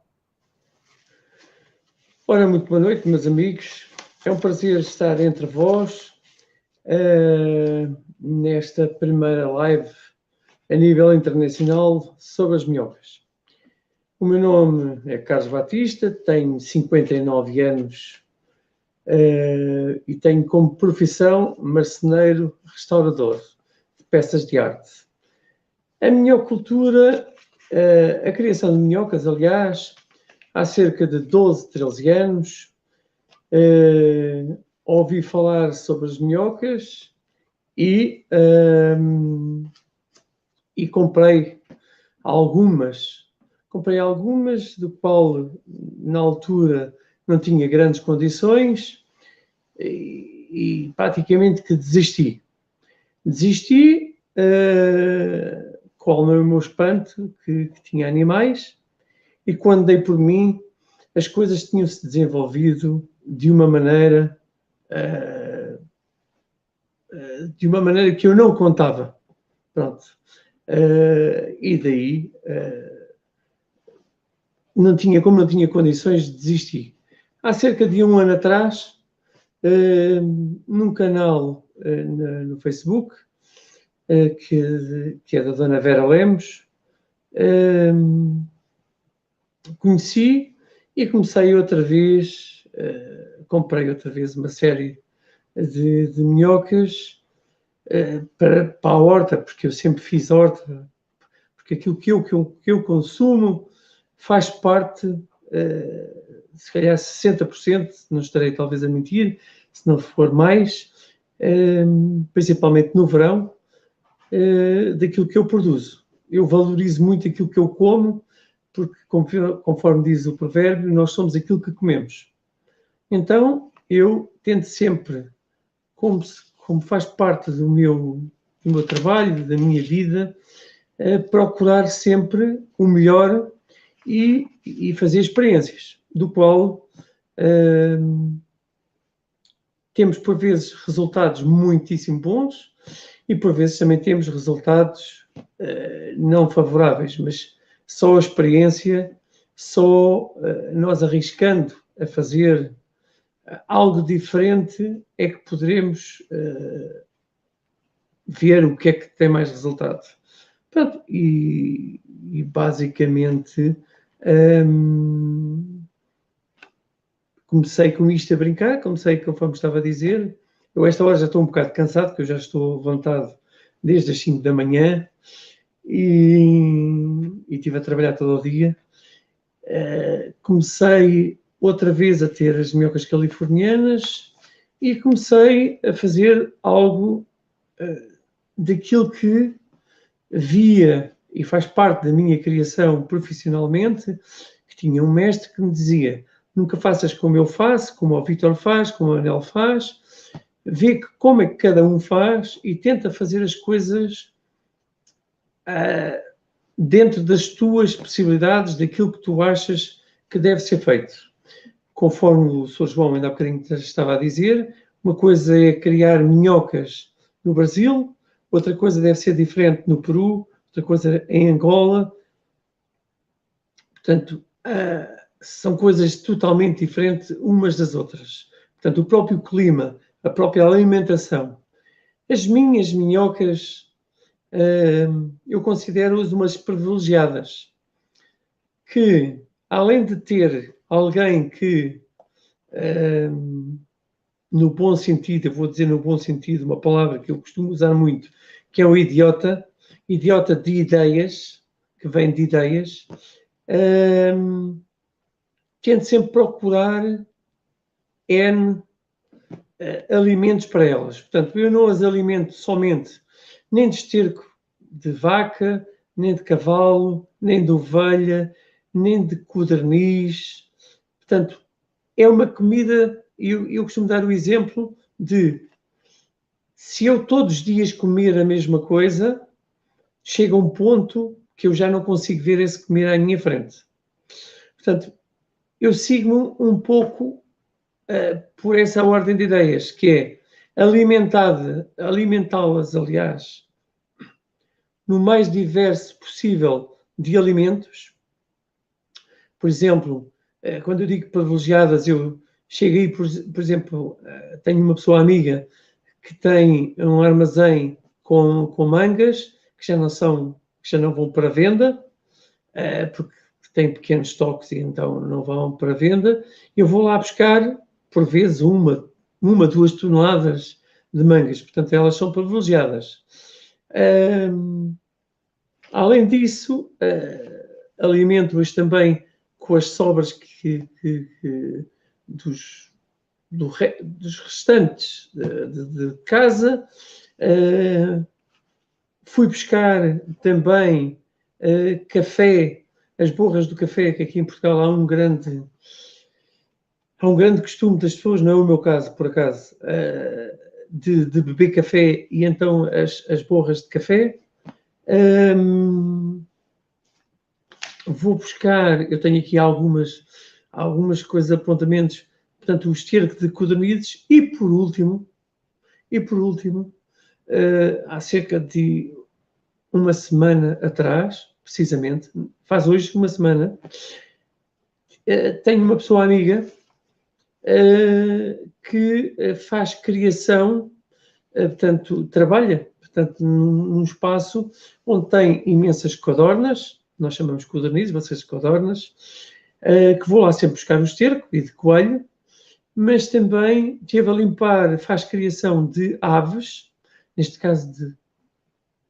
Ora, muito boa noite, meus amigos. É um prazer estar entre vós nesta primeira live a nível internacional sobre as minhocas. O meu nome é Carlos Batista, tenho 59 anos e tenho como profissão marceneiro restaurador de peças de arte. A minhocultura, a criação de minhocas, aliás, há cerca de 12, 13 anos, ouvi falar sobre as minhocas e comprei algumas. Do qual, na altura, não tinha grandes condições e praticamente que desisti. Qual não é o meu espanto, que tinha animais, e quando dei por mim, as coisas tinham-se desenvolvido de uma maneira que eu não contava. Pronto. E daí, como não tinha condições, desisti. Há cerca de 1 ano atrás, num canal no Facebook, que é da Dona Vera Lemos, conheci e comecei outra vez, comprei outra vez uma série de minhocas para a horta, porque eu sempre fiz horta, porque aquilo que eu consumo faz parte, se calhar 60%, não estarei talvez a mentir, se não for mais, principalmente no verão, daquilo que eu produzo. Eu valorizo muito aquilo que eu como, porque, conforme diz o provérbio, nós somos aquilo que comemos. Então, eu tento sempre, como faz parte do meu trabalho, da minha vida, procurar sempre o melhor e fazer experiências, do qual temos, por vezes, resultados muitíssimo bons e, por vezes, também temos resultados não favoráveis, mas só a experiência, nós arriscando a fazer algo diferente é que poderemos ver o que é que tem mais resultado. Pronto, e basicamente comecei com isto a brincar, conforme estava a dizer. Eu a esta hora já estou um bocado cansado, porque eu já estou levantado desde as 5 da manhã e estive a trabalhar todo o dia. Comecei outra vez a ter as minhocas californianas e comecei a fazer algo daquilo que via e faz parte da minha criação profissionalmente, que tinha um mestre que me dizia: nunca faças como eu faço, como o Vítor faz, como o Anel faz, vê como é que cada um faz e tenta fazer as coisas dentro das tuas possibilidades, daquilo que tu achas que deve ser feito. Conforme o Sr. João ainda há bocadinho estava a dizer, uma coisa é criar minhocas no Brasil, outra coisa deve ser diferente no Peru, outra coisa em Angola. Portanto, são coisas totalmente diferentes umas das outras. Portanto, o próprio clima, a própria alimentação. As minhas minhocas, eu considero-as umas privilegiadas, que, além de ter alguém que, no bom sentido, eu vou dizer no bom sentido, uma palavra que eu costumo usar muito, que é o idiota de ideias, que vem de ideias, tento sempre procurar alimentos para elas. Portanto, eu não as alimento somente nem de esterco de vaca, nem de cavalo, nem de ovelha, nem de codorniz. Portanto, é uma comida, eu costumo dar o exemplo de, se eu todos os dias comer a mesma coisa, chega um ponto que eu já não consigo ver esse comer à minha frente. Portanto, eu sigo um pouco por essa ordem de ideias, que é alimentá-las, aliás, no mais diverso possível de alimentos. Por exemplo, quando eu digo privilegiadas, eu cheguei, por exemplo, tenho uma pessoa amiga que tem um armazém com mangas, que já não vão para venda, porque têm pequenos estoques e então não vão para venda. Eu vou lá buscar, por vezes, 2 toneladas de mangas. Portanto, elas são privilegiadas. Além disso, alimento-as também com as sobras dos restantes de casa. Fui buscar também café, as borras do café, que aqui em Portugal há um grande costume das pessoas, não é o meu caso, por acaso, de beber café, e então as borras de café. Vou buscar, eu tenho aqui algumas coisas, apontamentos, portanto, o esterco de codornizes, e por último, há cerca de uma semana atrás, precisamente, faz hoje uma semana, tenho uma pessoa amiga que faz criação, portanto, trabalha, num espaço onde tem imensas codornas, nós chamamos de codornizes, vocês codornas, que vou lá sempre buscar o esterco e de coelho, mas também teve a limpar, faz criação de aves, neste caso de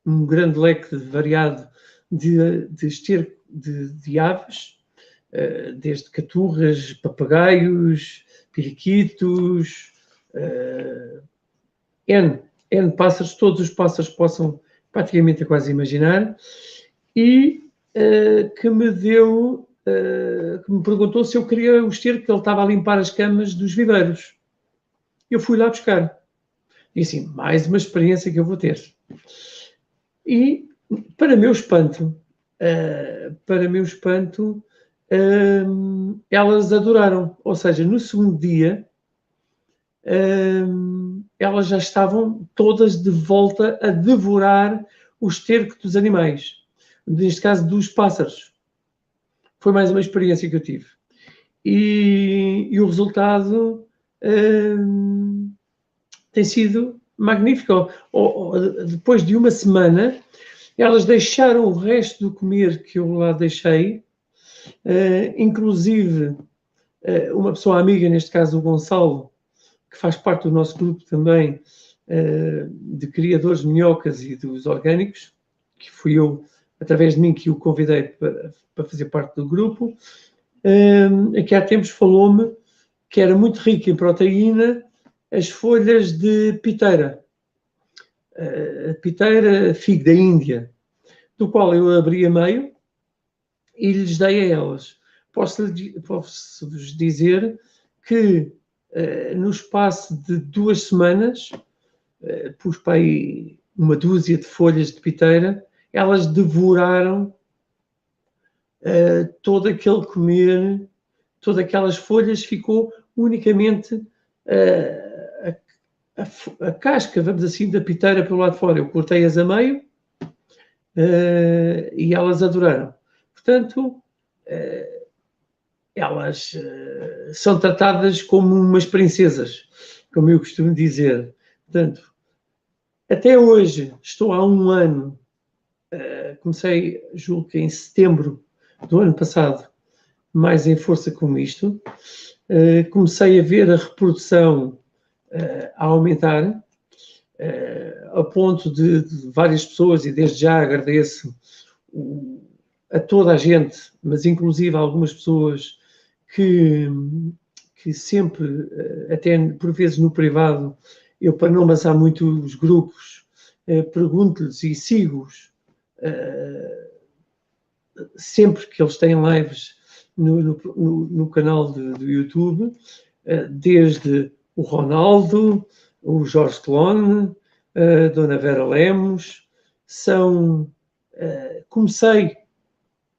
um grande leque variado de esterco de aves, desde caturras, papagaios, periquitos, N pássaros, todos os pássaros que possam praticamente quase imaginar, e que me perguntou se eu queria o esterco, que ele estava a limpar as camas dos viveiros. Eu fui lá buscar. E assim, mais uma experiência que eu vou ter. E, para meu espanto, elas adoraram. Ou seja, no segundo dia, elas já estavam todas de volta a devorar o esterco dos animais, neste caso dos pássaros. Foi mais uma experiência que eu tive. E o resultado tem sido magnífico. Depois de uma semana, elas deixaram o resto do comer que eu lá deixei, inclusive uma pessoa amiga, neste caso o Gonçalo, que faz parte do nosso grupo também, de criadores de minhocas e dos orgânicos, que fui eu, através de mim, que o convidei para fazer parte do grupo. Aqui há tempos falou-me que era muito rico em proteína as folhas de piteira. Piteira, figo da Índia, do qual eu abri a meio e lhes dei a elas. Posso-vos dizer que no espaço de 2 semanas, pus para aí uma dúzia de folhas de piteira, elas devoraram todo aquele comer, todas aquelas folhas, ficou unicamente a casca, vamos assim, da piteira pelo lado de fora. Eu cortei-as a meio e elas adoraram. Portanto, elas são tratadas como umas princesas, como eu costumo dizer. Portanto, até hoje, estou há 1 ano, comecei, julgo que em setembro do ano passado, mais em força com isto. Comecei a ver a reprodução a aumentar, a ponto de várias pessoas, e desde já agradeço a toda a gente, mas inclusive a algumas pessoas que sempre, até por vezes no privado, eu, para não amassar muito os grupos, pergunto-lhes e sigo-os sempre que eles têm lives no canal do YouTube, desde o Ronaldo, o Jorge Clone, a Dona Vera Lemos. Comecei,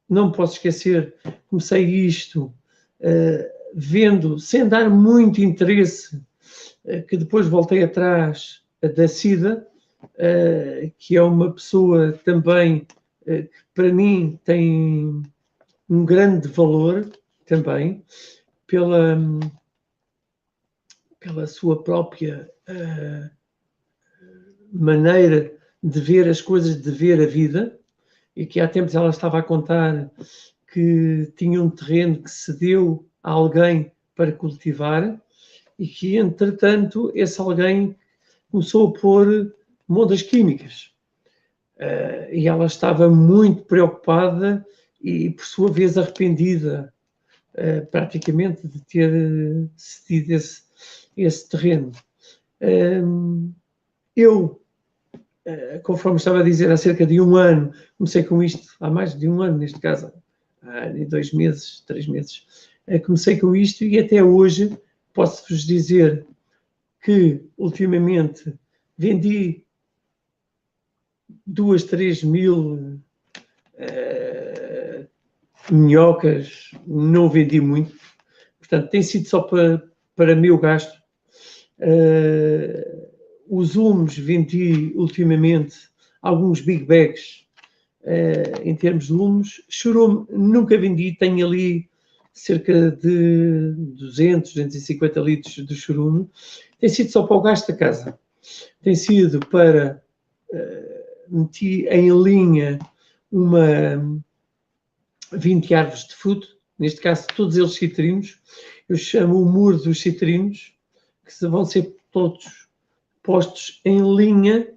não me posso esquecer, comecei isto vendo, sem dar muito interesse, que depois voltei atrás, da Cida, que é uma pessoa também que para mim tem um grande valor também, pela sua própria maneira de ver as coisas, de ver a vida, e que há tempos ela estava a contar que tinha um terreno que cedeu a alguém para cultivar e que, entretanto, esse alguém começou a pôr modas químicas. E ela estava muito preocupada e, por sua vez, arrependida, praticamente, de ter cedido esse terreno. Eu, conforme estava a dizer, há cerca de 1 ano, comecei com isto, há mais de 1 ano, neste caso, há 2 meses, 3 meses, comecei com isto e até hoje posso-vos dizer que, ultimamente, vendi 2, 3 mil minhocas, não vendi muito, portanto, tem sido só para meu gasto. Os humos vendi ultimamente alguns big bags em termos de humos. Chorume nunca vendi, tenho ali cerca de 200, 250 litros de chorume. Tem sido só para o gasto da casa. Tem sido para meti em linha 20 árvores de fruto, neste caso todos eles citrinos. Eu chamo o muro dos citrinos, que vão ser todos postos em linha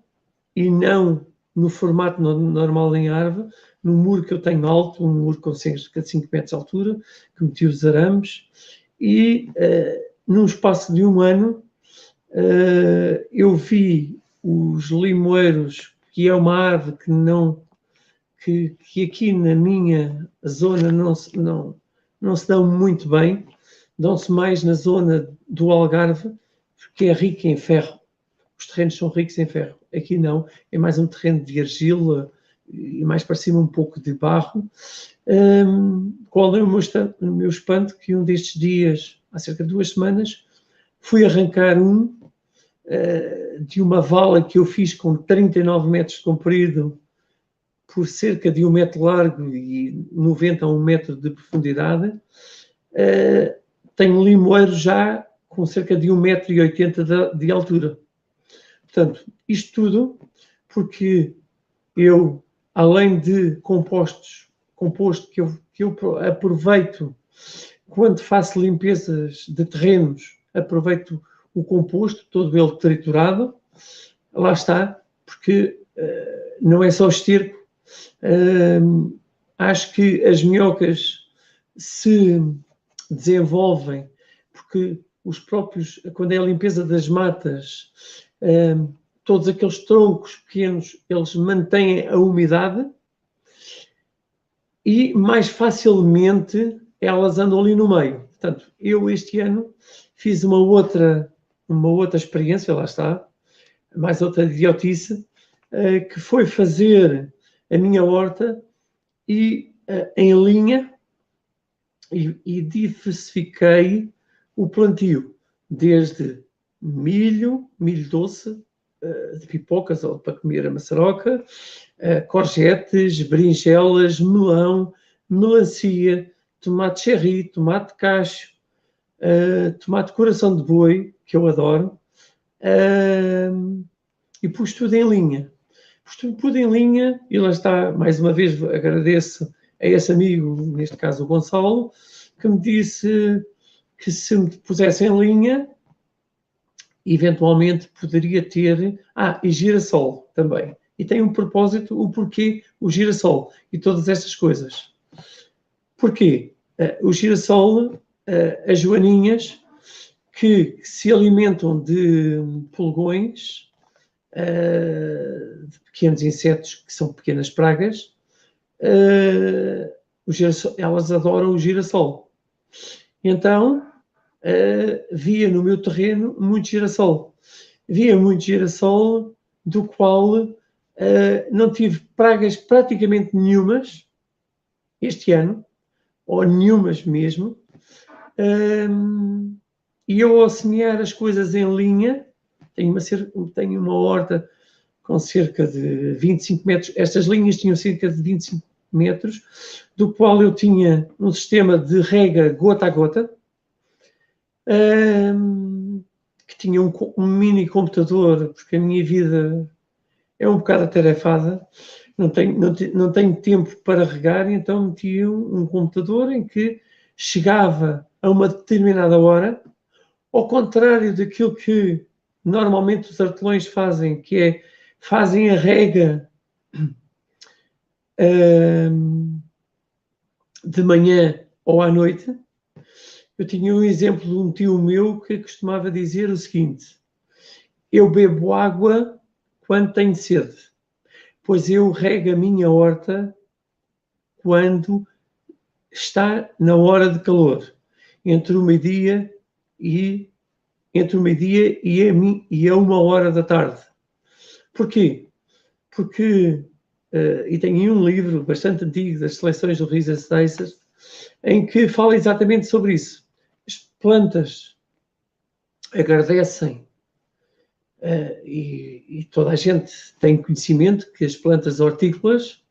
e não no formato normal em árvore, no muro que eu tenho alto, um muro com cerca de 5 metros de altura, que meti os arames, e num espaço de 1 ano eu vi os limoeiros, que é uma árvore que aqui na minha zona não se dão muito bem, dão-se mais na zona do Algarve, porque é rica em ferro. Os terrenos são ricos em ferro. Aqui não, é mais um terreno de argila e mais para cima um pouco de barro. Qual é o meu espanto? Que um destes dias, há cerca de 2 semanas, fui arrancar de uma vala que eu fiz com 39 metros de comprido por cerca de 1 metro largo e 90 a 1 metro de profundidade. Tenho limoeiro já com cerca de 1,80 m de altura. Portanto, isto tudo porque eu, além de composto que eu aproveito quando faço limpezas de terrenos, aproveito o composto, todo ele triturado, lá está, porque não é só esterco. Acho que as minhocas se desenvolvem porque os próprios, quando é a limpeza das matas, todos aqueles troncos pequenos, eles mantêm a umidade e mais facilmente elas andam ali no meio. Portanto, eu este ano fiz uma outra experiência, lá está, mais outra idiotice, que foi fazer a minha horta e em linha e diversifiquei o plantio, desde milho doce, de pipocas ou para comer a maçaroca, courgettes, berinjelas, melão, melancia, tomate cherry, tomate cacho, tomate coração de boi, que eu adoro, e pus tudo em linha. Pus tudo em linha, e lá está, mais uma vez agradeço a esse amigo, neste caso o Gonçalo, que me disse que se me pusesse em linha, eventualmente poderia ter... e girassol também. E tem um propósito, o porquê o girassol e todas estas coisas. Porquê? O girassol, as joaninhas, que se alimentam de pulgões, de pequenos insetos que são pequenas pragas, elas adoram o girassol. Então, via no meu terreno muito girassol. Via muito girassol, do qual não tive pragas praticamente nenhumas este ano, ou nenhumas mesmo. E eu, ao semear as coisas em linha, tenho uma horta com cerca de 25 metros. Estas linhas tinham cerca de 25 metros, do qual eu tinha um sistema de rega gota a gota, que tinha um mini computador, porque a minha vida é um bocado atarefada, não tenho tempo para regar, então meti um computador em que chegava a uma determinada hora, ao contrário daquilo que normalmente os hortelões fazem, que é fazem a rega de manhã ou à noite. Eu tinha um exemplo de um tio meu que costumava dizer o seguinte: eu bebo água quando tenho sede, pois eu rego a minha horta quando está na hora de calor, entre o meio-dia e a 1 hora da tarde. Porquê? Porque, e tenho um livro bastante antigo, das seleções do Rias Seixas, em que fala exatamente sobre isso. As plantas agradecem, e toda a gente tem conhecimento que as plantas hortícolas,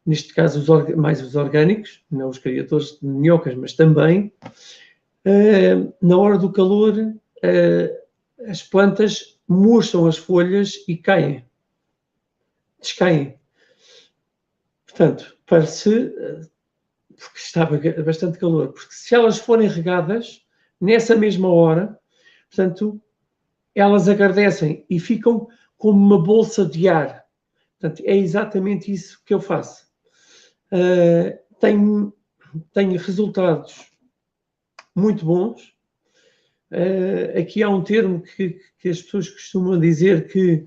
neste caso mais os orgânicos, não os criadores de minhocas, mas também, na hora do calor, as plantas murcham as folhas e caem, descaem. Portanto, porque estava bastante calor, porque se elas forem regadas nessa mesma hora, portanto, elas agradecem e ficam como uma bolsa de ar. Portanto, é exatamente isso que eu faço. Tenho resultados muito bons. Aqui há um termo que as pessoas costumam dizer que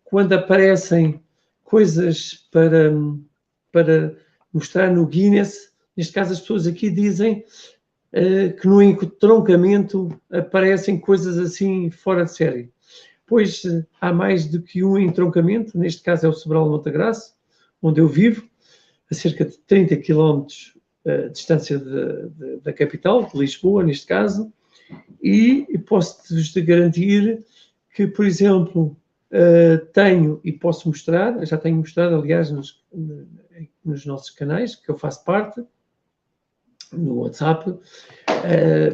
quando aparecem coisas para mostrar no Guinness, neste caso as pessoas aqui dizem que no entroncamento aparecem coisas assim fora de série. Pois há mais do que um entroncamento, neste caso é o Sobral de Montagraça, onde eu vivo, a cerca de 30 km de distância da capital, de Lisboa, neste caso, e posso-vos garantir que, por exemplo, tenho e posso mostrar, já tenho mostrado, aliás, nos nossos canais, que eu faço parte, no WhatsApp,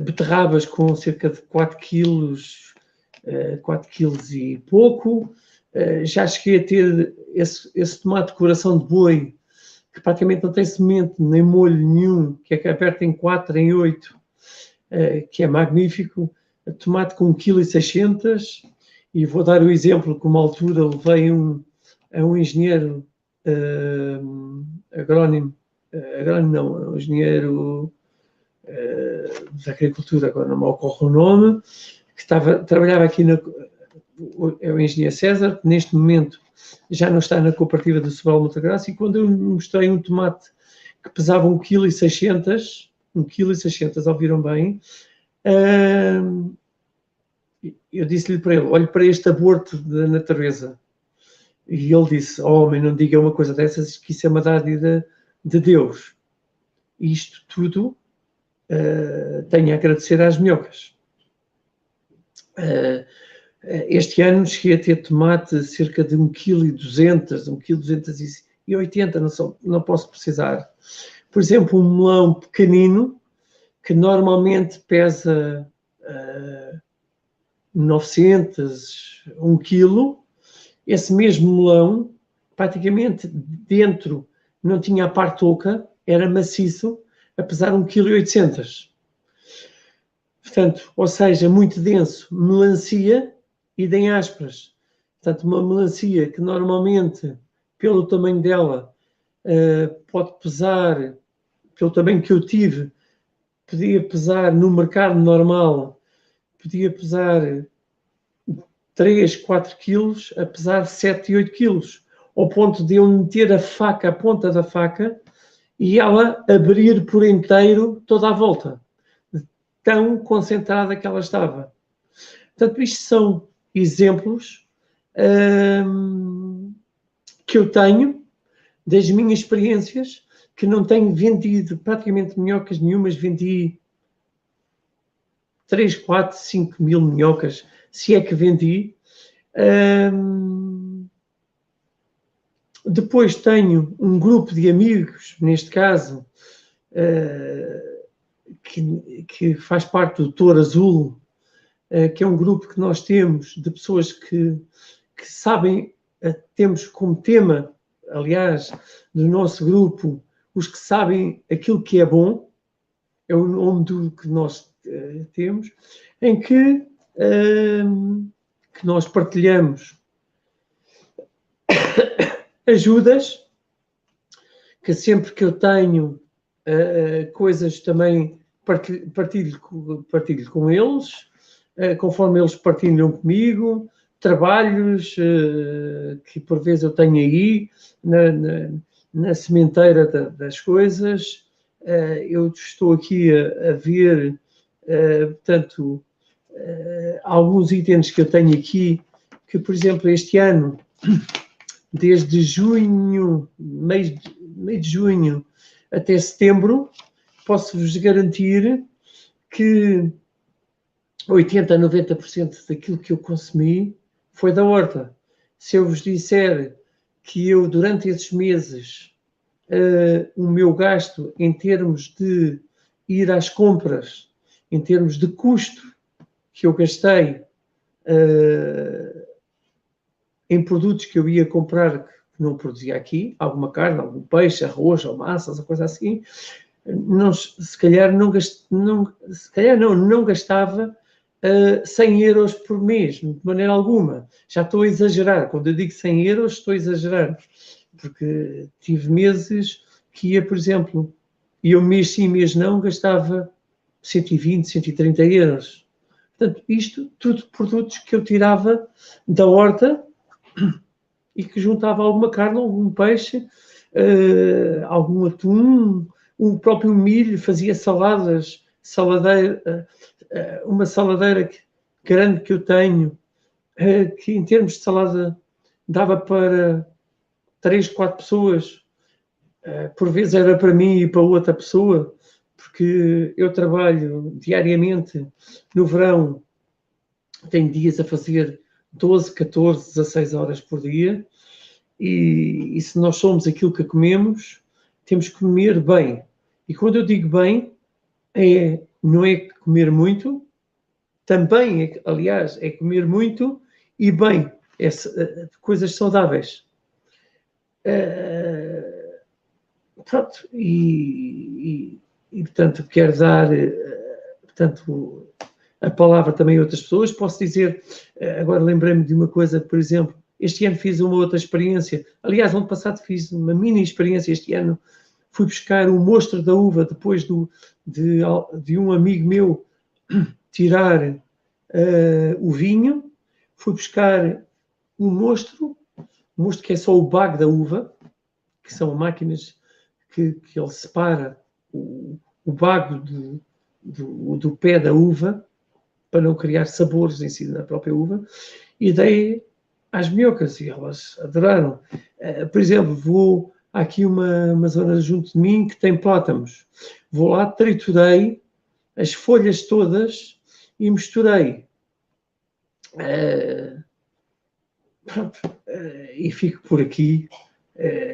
beterrabas com cerca de 4 quilos e pouco. Já cheguei a ter esse tomate de coração de boi, que praticamente não tem semente nem molho nenhum, que é aperta em 4, em 8, que é magnífico. Tomate com 1,6 kg, e vou dar o exemplo que uma altura levei a um engenheiro agrónimo, não, um engenheiro da agricultura, agora não me ocorre o nome, que trabalhava aqui é o engenheiro César, que neste momento já não está na cooperativa do Sobral Montagraça, e quando eu mostrei um tomate que pesava 1,6 kg, 1,6 kg, ouviram bem. Eu disse-lhe para ele, olhe para este aborto da natureza. E ele disse, homem, não diga uma coisa dessas, que isso é uma dádiva de Deus. E isto tudo tenho a agradecer às minhocas. Este ano cheguei a ter tomate cerca de 1,2 kg, 1,280 kg, não posso precisar. Por exemplo, um melão pequenino, que normalmente pesa 900, 1 kg, esse mesmo melão, praticamente dentro não tinha a parte oca, era maciço, a pesar 1,8 kg. Portanto, ou seja, muito denso, melancia e em aspas. Portanto, uma melancia que normalmente, pelo tamanho dela, pode pesar, pelo tamanho que eu tive, podia pesar no mercado normal, podia pesar 3, 4 quilos, a pesar 7, 8 quilos, ao ponto de eu meter a faca, a ponta da faca, e ela abrir por inteiro toda a volta. Tão concentrada que ela estava. Portanto, isto são exemplos que eu tenho das minhas experiências, que não tenho vendido praticamente minhocas nenhumas, vendi 3, 4, 5 mil minhocas, se é que vendi. Depois tenho um grupo de amigos, neste caso, que faz parte do Touro Azul, que é um grupo que nós temos de pessoas que sabem, temos como tema, aliás, do nosso grupo, os que sabem aquilo que é bom, é o nome do que nós temos, em que nós partilhamos ajudas, que sempre que eu tenho coisas também partilho com eles, conforme eles partilham comigo, trabalhos que por vezes eu tenho aí na sementeira das coisas. Eu estou aqui a ver, portanto, alguns itens que eu tenho aqui, que, por exemplo, este ano, desde junho, meio de junho até setembro, posso-vos garantir que 80% a 90% daquilo que eu consumi foi da horta. Se eu vos disser que eu, durante esses meses, o meu gasto em termos de ir às compras, em termos de custo que eu gastei em produtos que eu ia comprar que não produzia aqui, alguma carne, algum peixe, arroz ou massas, ou coisa assim, se calhar não gastava 100 euros por mês, de maneira alguma. Já estou a exagerar. Quando eu digo 100 euros, estou a exagerar. Porque tive meses que ia, por exemplo, eu mês sim, mês não, gastava 120, 130 euros. Portanto, isto tudo produtos que eu tirava da horta e que juntava alguma carne, algum peixe, algum atum, o próprio milho, fazia saladas, uma saladeira grande que eu tenho, que em termos de salada dava para 3, 4 pessoas, por vezes era para mim e para outra pessoa, porque eu trabalho diariamente no verão, tenho dias a fazer 12, 14, 16 horas por dia, e se nós somos aquilo que comemos, temos que comer bem. E quando eu digo bem, não é comer muito, aliás, é comer muito e bem, coisas saudáveis. Pronto, e portanto, quero dar portanto, a palavra também a outras pessoas. Posso dizer, agora lembrei-me de uma coisa, por exemplo, este ano fiz uma outra experiência. Aliás, ano passado fiz uma mini experiência. Este ano fui buscar o mosto da uva depois de um amigo meu tirar o vinho. Fui buscar o mosto que é só o bago da uva, que são máquinas que ele separa o bago do pé da uva, para não criar sabores em si na própria uva, e dei às minhocas e elas adoraram. Por exemplo, há aqui uma zona junto de mim que tem plátamos. Vou lá, triturei as folhas todas e misturei. E fico por aqui.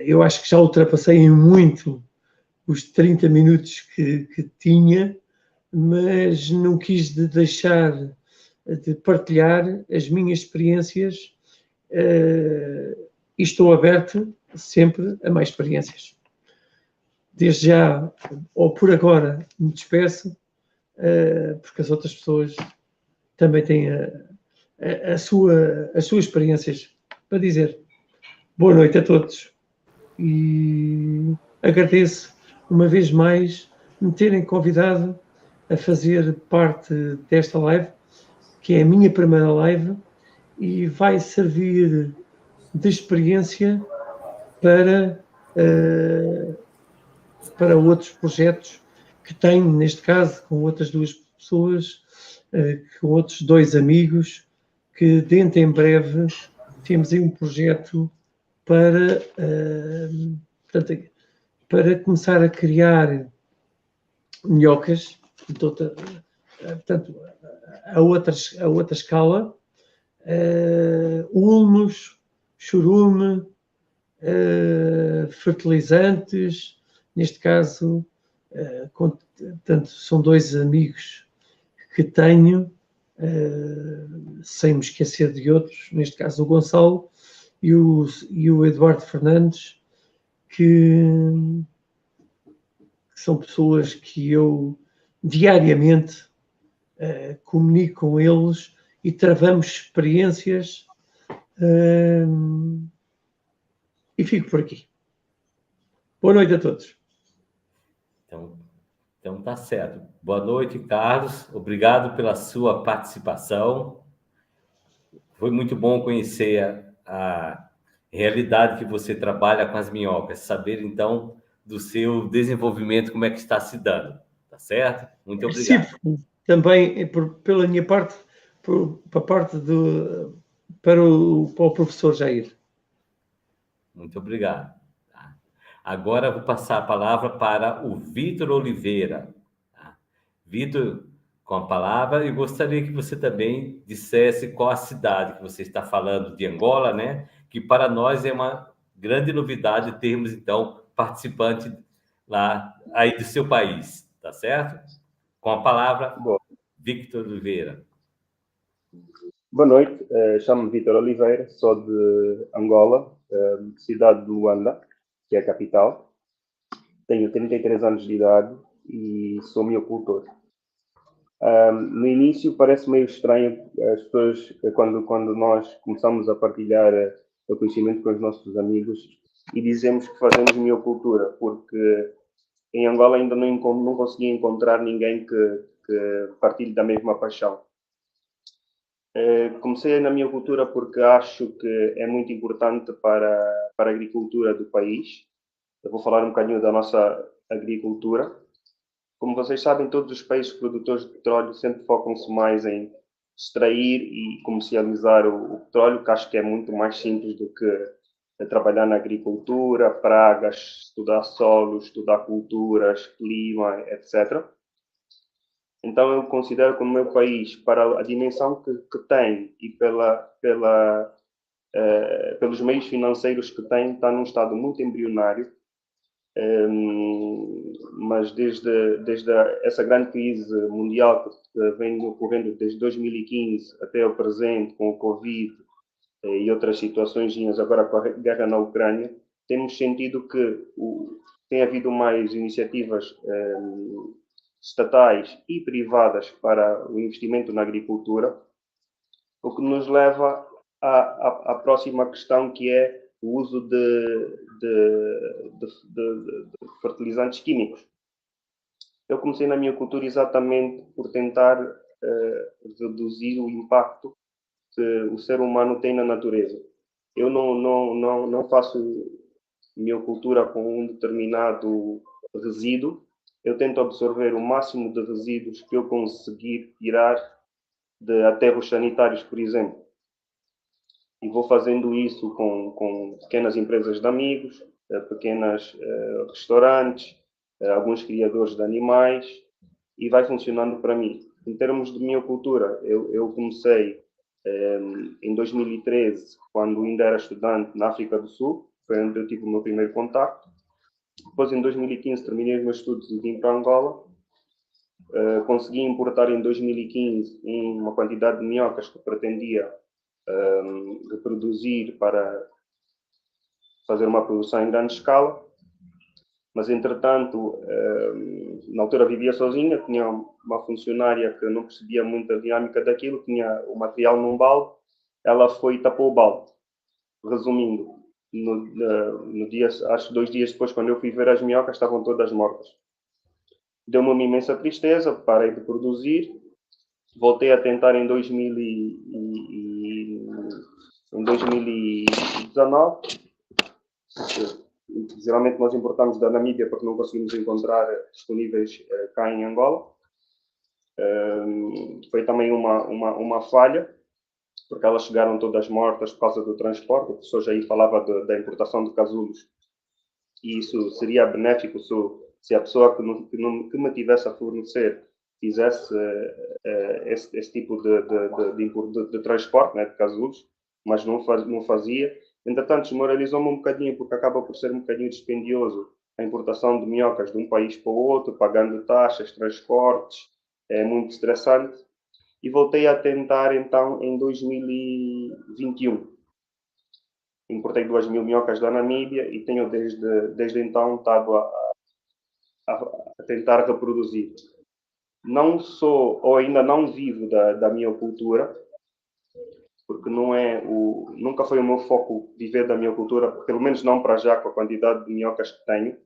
Eu acho que já ultrapassei em muito os 30 minutos que tinha, mas não quis deixar de partilhar as minhas experiências e estou aberto sempre a mais experiências. Desde já, ou por agora, me despeço, porque as outras pessoas também têm as suas experiências para dizer. Boa noite a todos e agradeço uma vez mais me terem convidado a fazer parte desta live, que é a minha primeira live e vai servir de experiência para outros projetos que tenho, neste caso, com outras duas pessoas, com outros dois amigos, que dentro em breve temos aí um projeto para começar a criar minhocas, portanto, a outra escala, ulmos, churume, fertilizantes, neste caso, portanto, são dois amigos que tenho, sem me esquecer de outros, neste caso o Gonçalo e o Eduardo Fernandes, que são pessoas que eu diariamente comunico com eles e travamos experiências e fico por aqui. Boa noite a todos. Então tá certo. Boa noite, Carlos. Obrigado pela sua participação. Foi muito bom conhecer a realidade que você trabalha com as minhocas, saber então do seu desenvolvimento, como é que está se dando, tá certo? Muito obrigado. Sim, também pela minha parte, para o professor Jair. Muito obrigado. Agora vou passar a palavra para o Vitor Oliveira. Vitor, com a palavra, e gostaria que você também dissesse qual a cidade que você está falando de Angola, né? Que para nós é uma grande novidade termos, então, participante lá aí do seu país, tá certo? Com a palavra, Victor Oliveira. Boa noite, chamo-me Vitor Oliveira, sou de Angola, cidade de Luanda, que é a capital. Tenho 33 anos de idade e sou miocultor. No início parece meio estranho as pessoas, quando nós começamos a partilhar o conhecimento com os nossos amigos e dizemos que fazemos miocultura, porque em Angola ainda não consegui encontrar ninguém que partilhe da mesma paixão. Comecei na miocultura porque acho que é muito importante para a agricultura do país. Eu vou falar um bocadinho da nossa agricultura. Como vocês sabem, todos os países produtores de petróleo sempre focam-se mais em extrair e comercializar o petróleo, que acho que é muito mais simples do que trabalhar na agricultura, pragas, estudar solos, estudar culturas, clima, etc. Então, eu considero que no meu país, para a dimensão que tem e pelos meios financeiros que tem, está num estado muito embrionário. Mas desde essa grande crise mundial que vem ocorrendo desde 2015 até o presente, com o Covid e outras situações, agora com a guerra na Ucrânia, temos sentido que tem havido mais iniciativas estatais e privadas para o investimento na agricultura, o que nos leva à próxima questão, que é o uso de fertilizantes químicos. Eu comecei na minha cultura exatamente por tentar reduzir o impacto que o ser humano tem na natureza. Eu não faço minha cultura com um determinado resíduo, eu tento absorver o máximo de resíduos que eu conseguir tirar de aterros sanitários, por exemplo. E vou fazendo isso com pequenas empresas de amigos, pequenos restaurantes, alguns criadores de animais, e vai funcionando para mim. Em termos de miocultura, eu comecei em 2013, quando ainda era estudante na África do Sul, foi onde eu tive o meu primeiro contacto. Depois, em 2015, terminei os meus estudos e vim para Angola. Consegui importar em 2015 uma quantidade de minhocas que pretendia reproduzir para fazer uma produção em grande escala. Mas, entretanto, na altura vivia sozinha, tinha uma funcionária que não percebia muito a dinâmica daquilo, tinha o material num balde, ela foi e tapou o balde. Resumindo, no dia, acho que 2 dias depois, quando eu fui ver as minhocas, estavam todas mortas. Deu-me uma imensa tristeza, parei de produzir, voltei a tentar em 2019. Geralmente nós importamos da Namíbia porque não conseguimos encontrar disponíveis cá em Angola. Foi também uma falha, porque elas chegaram todas mortas por causa do transporte. O professor Jair falava da importação de casulos, e isso seria benéfico se a pessoa que me tivesse a fornecer fizesse esse tipo de transporte, né, de casulos, mas não fazia. Entretanto, desmoralizou-me um bocadinho, porque acaba por ser um bocadinho dispendioso a importação de minhocas de um país para o outro, pagando taxas, transportes, é muito estressante. E voltei a tentar, então, em 2021. Importei 2.000 minhocas da Namíbia e tenho, desde então, estado a tentar reproduzir. Não sou, ou ainda não vivo da miocultura, porque nunca foi o meu foco viver da miocultura, pelo menos não para já, com a quantidade de minhocas que tenho,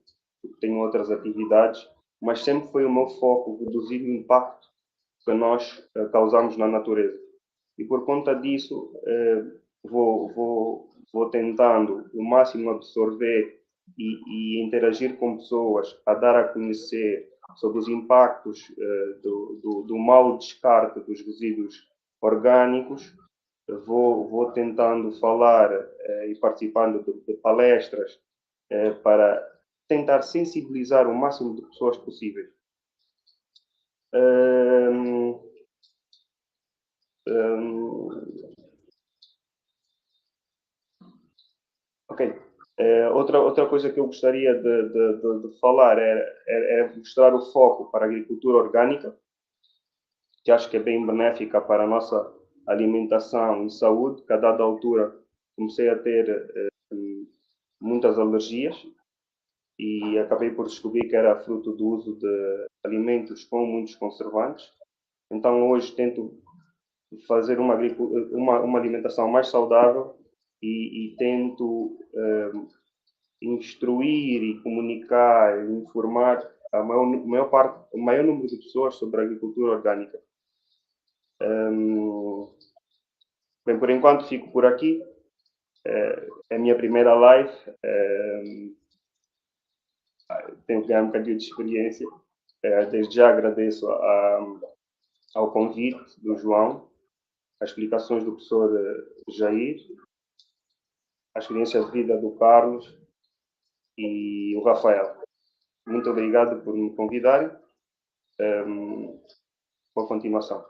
porque tenho outras atividades, mas sempre foi o meu foco reduzir o impacto que nós causamos na natureza. E por conta disso, vou tentando o máximo absorver e interagir com pessoas, a dar a conhecer sobre os impactos do mau descarte dos resíduos orgânicos. Vou tentando falar e participando de palestras para tentar sensibilizar o máximo de pessoas possíveis. Ok. Outra coisa que eu gostaria de falar é mostrar o foco para a agricultura orgânica, que acho que é bem benéfica para a nossa alimentação e saúde, que a dada altura comecei a ter muitas alergias e acabei por descobrir que era fruto do uso de alimentos com muitos conservantes. Então hoje tento fazer uma alimentação mais saudável e tento instruir e comunicar e informar o maior número de pessoas sobre a agricultura orgânica. Bem, por enquanto fico por aqui. É a minha primeira live. Tenho que ganhar um bocadinho de experiência. Desde já agradeço ao convite do João, as explicações do professor Jair, a experiência de vida do Carlos e o Rafael. Muito obrigado por me convidarem. Boa continuação.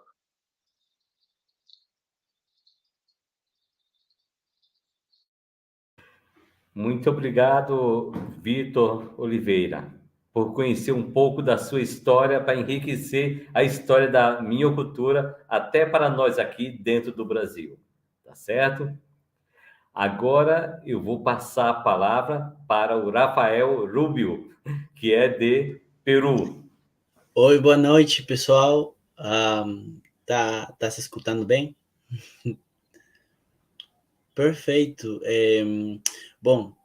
Muito obrigado, Vitor Oliveira, por conhecer um pouco da sua história para enriquecer a história da miocultura até para nós aqui dentro do Brasil. Tá certo? Agora eu vou passar a palavra para o Rafael Rubio, que é de Peru. Oi, boa noite, pessoal. Tá se escutando bem? Perfeito. Bom,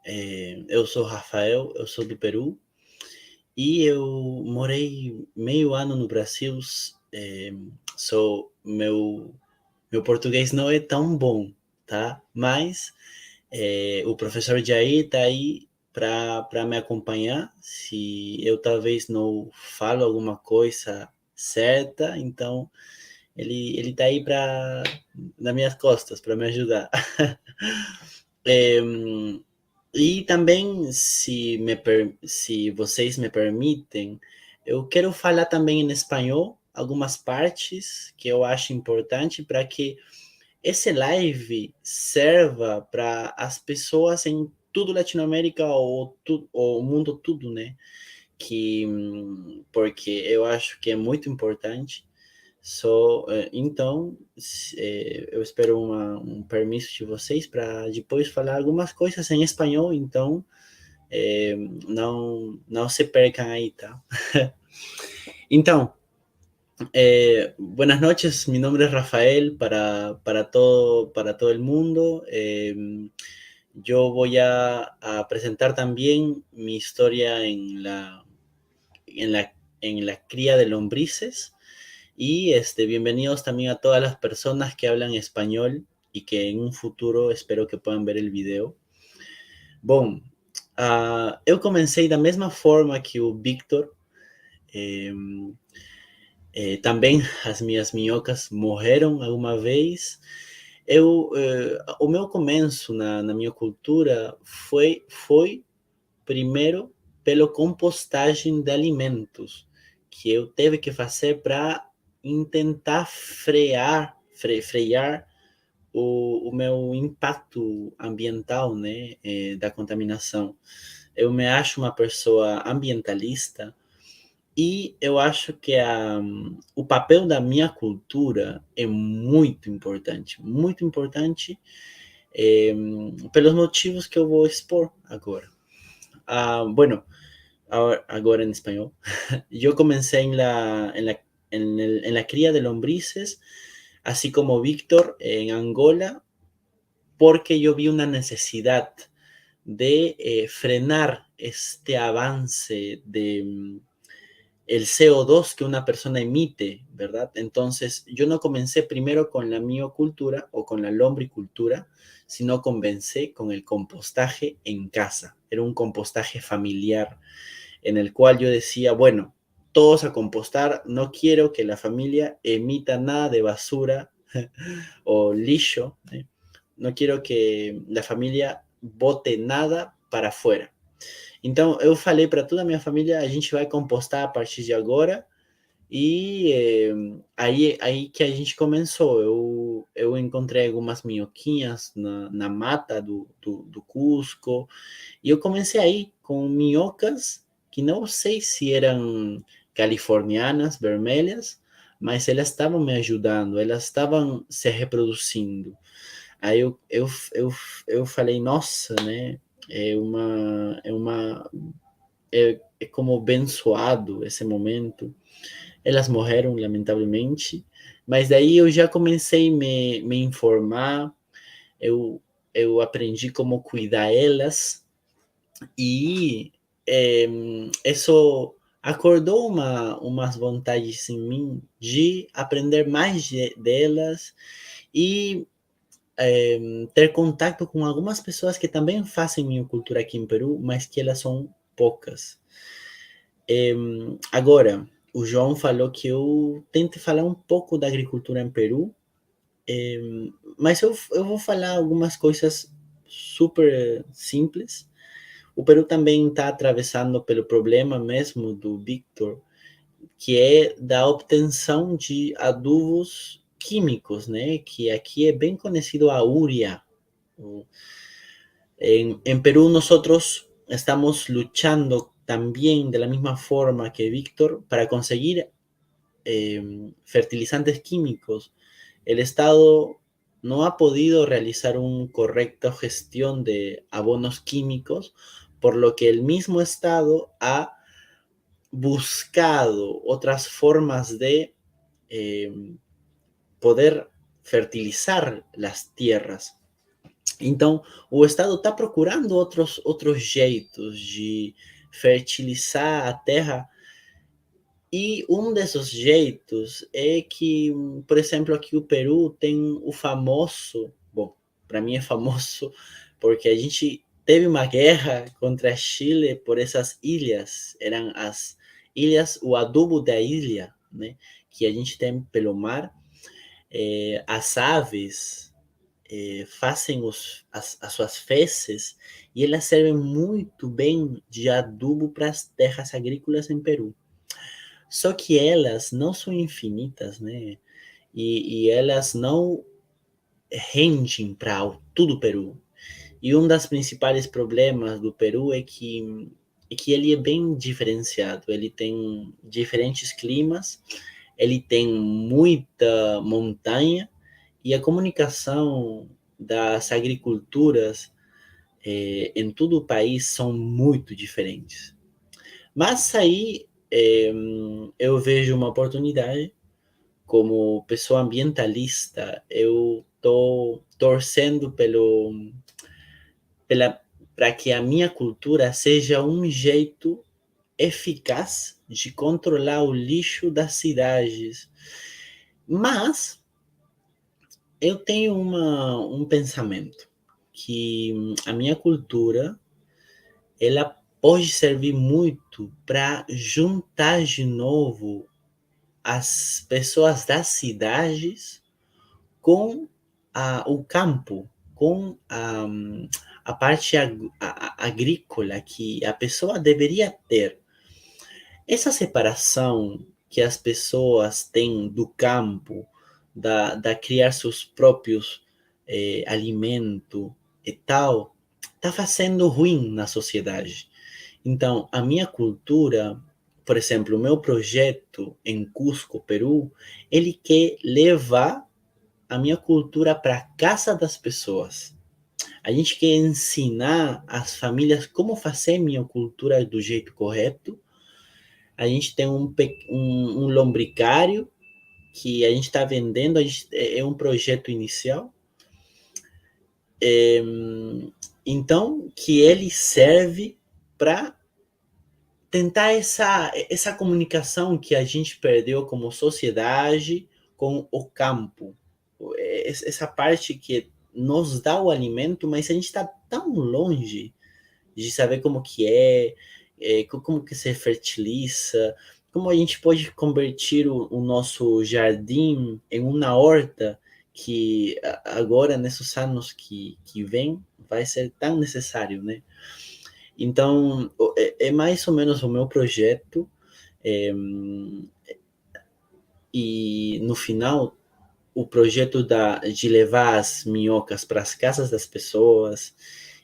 eu sou Rafael, eu sou do Peru e eu morei meio ano no Brasil. Meu português não é tão bom, tá? Mas o professor Jair tá aí para me acompanhar. Se eu talvez não falo alguma coisa certa, então ele tá aí nas minhas costas para me ajudar. E também, se vocês me permitem, eu quero falar também em espanhol algumas partes que eu acho importante para que esse live serva para as pessoas em tudo Latinoamérica ou o mundo tudo, né? Porque eu acho que é muito importante. Então, eu espero um permisso de vocês para depois falar algumas coisas em espanhol, então não se percam aí, tá? Então, buenas noches, mi nombre es Rafael para todo el mundo. Yo voy a presentar también mi historia en la cría de lombrices. Y bienvenidos también a todas las personas que hablan español y que en un futuro espero que puedan ver el video. Bom, eu comecei da mesma forma que o Victor. Também as minhas minhocas morreram alguma vez. O meu começo na minha cultura foi primeiro pela compostagem de alimentos que eu teve que fazer para tentar frear o meu impacto ambiental, né, da contaminação. Eu me acho uma pessoa ambientalista e eu acho que o papel da minha cultura é muito importante, pelos motivos que eu vou expor agora. Bueno, ahora en español. Yo comencé en la cría de lombrices, así como Víctor en Angola, porque yo vi una necesidad de frenar este avance de el CO2 que una persona emite, ¿verdad? Entonces, yo no comencé primero con la miocultura o con la lombricultura, sino comencé con el compostaje en casa. Era un compostaje familiar en el cual yo decía, bueno, todos a compostar, no quiero que la familia emita nada de basura o lixo, ¿eh? No quiero que la familia bote nada para afuera. Então, eu falei para toda a minha família, a gente vai compostar a partir de agora, e aí que a gente começou. Eu encontrei algumas minhoquinhas na mata do Cusco, e eu comecei aí com minhocas que não sei se eram californianas, vermelhas, mas elas estavam me ajudando, elas estavam se reproduzindo. Aí eu falei, nossa, né? É como abençoado esse momento. Elas morreram, lamentavelmente, mas daí eu já comecei a me informar, eu aprendi como cuidar elas, e isso acordou umas vontades em mim de aprender mais delas e ter contato com algumas pessoas que também fazem miocultura aqui em Peru, mas que elas são poucas. Agora, o João falou que eu tente falar um pouco da agricultura em Peru, mas eu vou falar algumas coisas super simples. O Peru também está atravessando pelo problema mesmo do Victor, que é da obtenção de adubos químicos, né? Que aqui é bem conhecido a urea. En Perú nosotros estamos luchando también de la misma forma que Víctor para conseguir fertilizantes químicos. El Estado no ha podido realizar una correcta gestión de abonos químicos, por lo que el mismo Estado ha buscado otras formas de poder fertilizar las tierras. Então, o Estado está procurando outros jeitos de fertilizar a terra, e um desses jeitos é que, por exemplo, aqui o Peru tem o famoso, bom, para mim é famoso, porque a gente teve uma guerra contra Chile por essas ilhas, eram as ilhas, o adubo da ilha, né, que a gente tem pelo mar. As aves fazem as suas fezes e elas servem muito bem de adubo para as terras agrícolas em Peru. Só que elas não são infinitas, né? E elas não rendem para todo o Peru. E um dos principais problemas do Peru é que ele é bem diferenciado. Ele tem diferentes climas, ele tem muita montanha e a comunicação das agriculturas em todo o país são muito diferentes. Mas aí eu vejo uma oportunidade. Como pessoa ambientalista, eu estou torcendo para que a minha cultura seja um jeito eficaz de controlar o lixo das cidades. Mas eu tenho um pensamento que a minha cultura ela pode servir muito para juntar de novo as pessoas das cidades com o campo, com a parte agrícola que a pessoa deveria ter. Essa separação que as pessoas têm do campo, da criar seus próprios alimentos e tal, está fazendo ruim na sociedade. Então, a minha cultura, por exemplo, o meu projeto em Cusco, Peru, ele quer levar a minha cultura para a casa das pessoas. A gente quer ensinar as famílias como fazer minha cultura do jeito correto. A gente tem um lombricário que a gente está vendendo, é um projeto inicial. Então, que ele serve para tentar essa comunicação que a gente perdeu como sociedade com o campo. Essa parte que nos dá o alimento, mas a gente está tão longe de saber como que como que se fertiliza, como a gente pode convertir o nosso jardim em uma horta que agora, nesses anos que vem, vai ser tão necessário, né? Então, é mais ou menos o meu projeto. E no final, o projeto de levar as minhocas para as casas das pessoas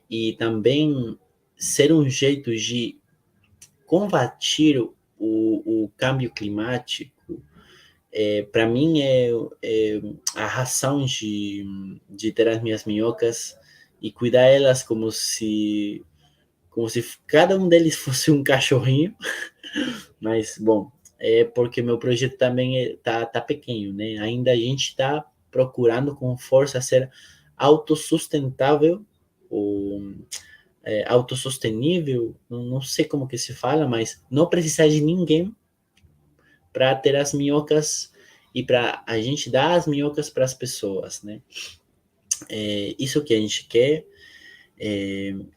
e também ser um jeito de combater o câmbio climático, para mim é a razão de ter as minhas minhocas e cuidar elas como se cada um deles fosse um cachorrinho. Mas, bom, é porque meu projeto também tá pequeno, né? Ainda a gente está procurando com força ser autossustentável ou autossostenível, não sei como que se fala, mas não precisar de ninguém para ter as minhocas e para a gente dar as minhocas para as pessoas, né? Isso que a gente quer.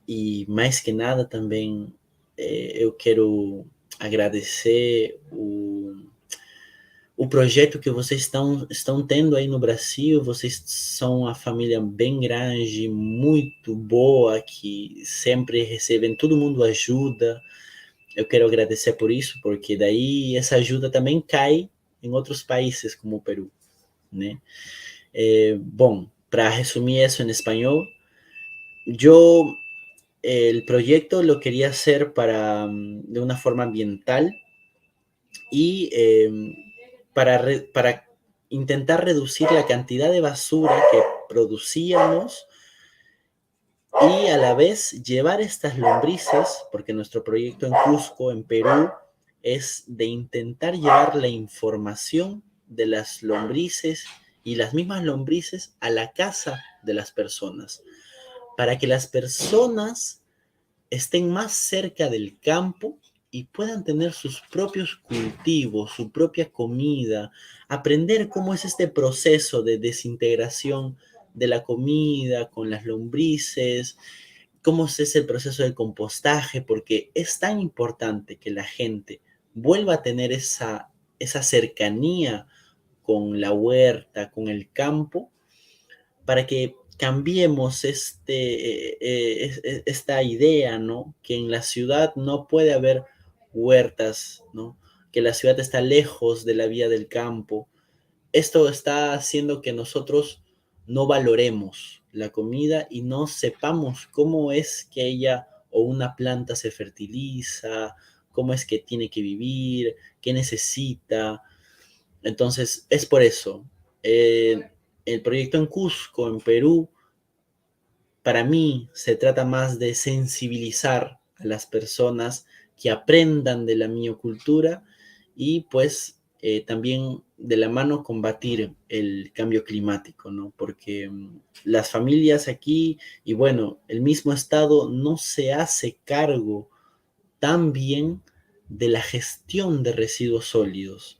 E mais que nada também eu quero agradecer o projeto que vocês estão tendo aí no Brasil. Vocês são uma família bem grande, muito boa, que sempre recebem, todo mundo ajuda. Eu quero agradecer por isso, porque daí essa ajuda também cai em outros países como o Peru, né? Bom, para resumir isso em espanhol, el proyecto lo quería hacer de una forma ambiental y para intentar reducir la cantidad de basura que producíamos y a la vez llevar estas lombrices, porque nuestro proyecto en Cusco, en Perú, es de intentar llevar la información de las lombrices y las mismas lombrices a la casa de las personas, para que las personas estén más cerca del campo y puedan tener sus propios cultivos, su propia comida, aprender cómo es este proceso de desintegración de la comida con las lombrices, cómo es el proceso de compostaje, porque es tan importante que la gente vuelva a tener esa cercanía con la huerta, con el campo, para que cambiemos esta idea, ¿no? Que en la ciudad no puede haber huertas, ¿no? Que la ciudad está lejos de la vía del campo. Esto está haciendo que nosotros no valoremos la comida y no sepamos cómo es que ella o una planta se fertiliza, cómo es que tiene que vivir, qué necesita. Entonces, es por eso. El proyecto en Cusco, en Perú, para mí se trata más de sensibilizar a las personas que aprendan de la miocultura y pues también de la mano combatir el cambio climático, ¿no? Porque las familias aquí y bueno, el mismo Estado no se hace cargo tan bien de la gestión de residuos sólidos.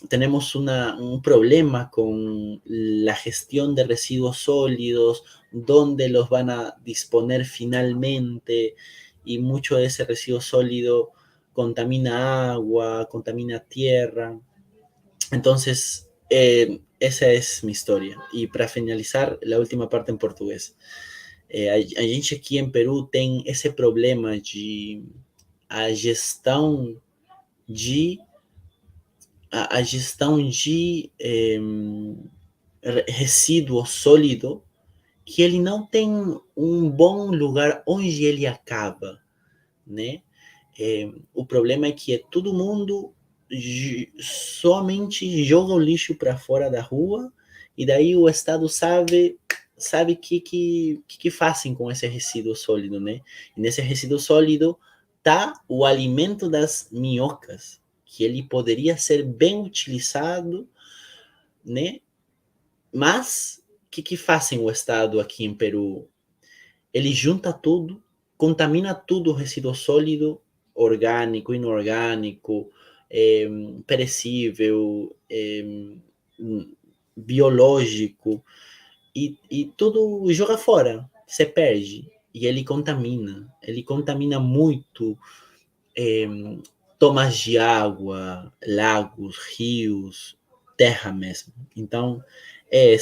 Tenemos un problema con la gestión de residuos sólidos, dónde los van a disponer finalmente, y mucho de ese residuo sólido contamina agua, contamina tierra. Entonces, esa es mi historia. E para finalizar, la última parte em português. A gente aqui em Peru tem esse problema de a gestão de a gestão de resíduo sólido, que ele não tem um bom lugar onde ele acaba, né? O problema é que todo mundo somente joga o lixo para fora da rua e daí o Estado sabe que fazem com esse resíduo sólido, né? E nesse resíduo sólido tá o alimento das minhocas, que ele poderia ser bem utilizado, né? Mas o que fazem o Estado aqui em Peru? Ele junta tudo, contamina tudo, resíduo sólido, orgânico, inorgânico, perecível, biológico, e tudo joga fora, se perde. E ele contamina muito tomas de água, lagos, rios, terra mesmo. Então, é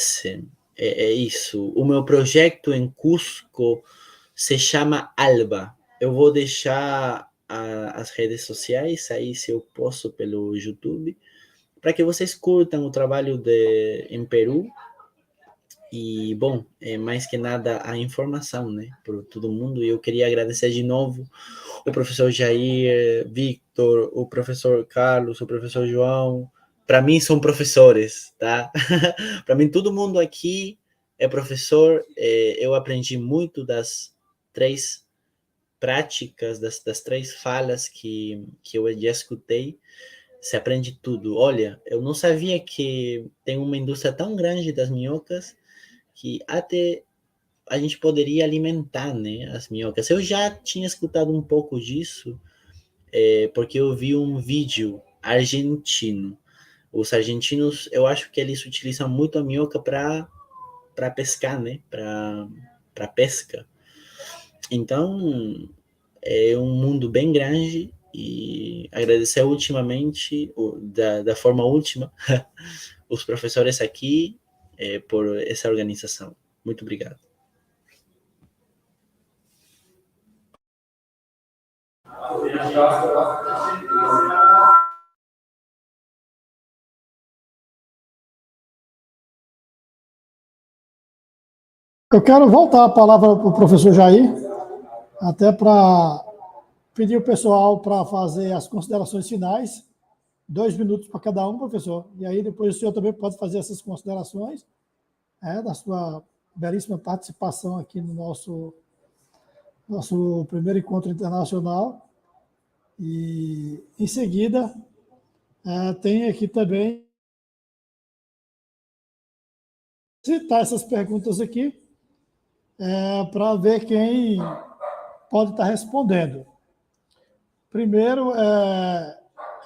isso. O meu projeto em Cusco se chama ALBA. Eu vou deixar as redes sociais aí, se eu posso, pelo YouTube, para que vocês curtam o trabalho em Peru. E, bom, mais que nada a informação, né, para todo mundo. E eu queria agradecer de novo o professor Jair, Victor, o professor Carlos, o professor João. Para mim são professores, tá? Para mim todo mundo aqui é professor. Eu aprendi muito das 3 práticas, das 3 falas que eu já escutei. Se aprende tudo. Olha, eu não sabia que tem uma indústria tão grande das minhocas que até a gente poderia alimentar, né, as minhocas. Eu já tinha escutado um pouco disso, porque eu vi um vídeo argentino. Os argentinos, eu acho que eles utilizam muito a minhoca para pescar, né, para pesca. Então, é um mundo bem grande, e agradecer ultimamente, da forma última, os professores aqui por essa organização. Muito obrigado. Eu quero voltar a palavra para o professor Jair, até para pedir o pessoal para fazer as considerações finais, 2 minutos para cada um, professor, e aí depois o senhor também pode fazer essas considerações, da sua belíssima participação aqui no nosso primeiro encontro internacional. E, em seguida, tem aqui também citar essas perguntas aqui, para ver quem pode estar respondendo. Primeiro, é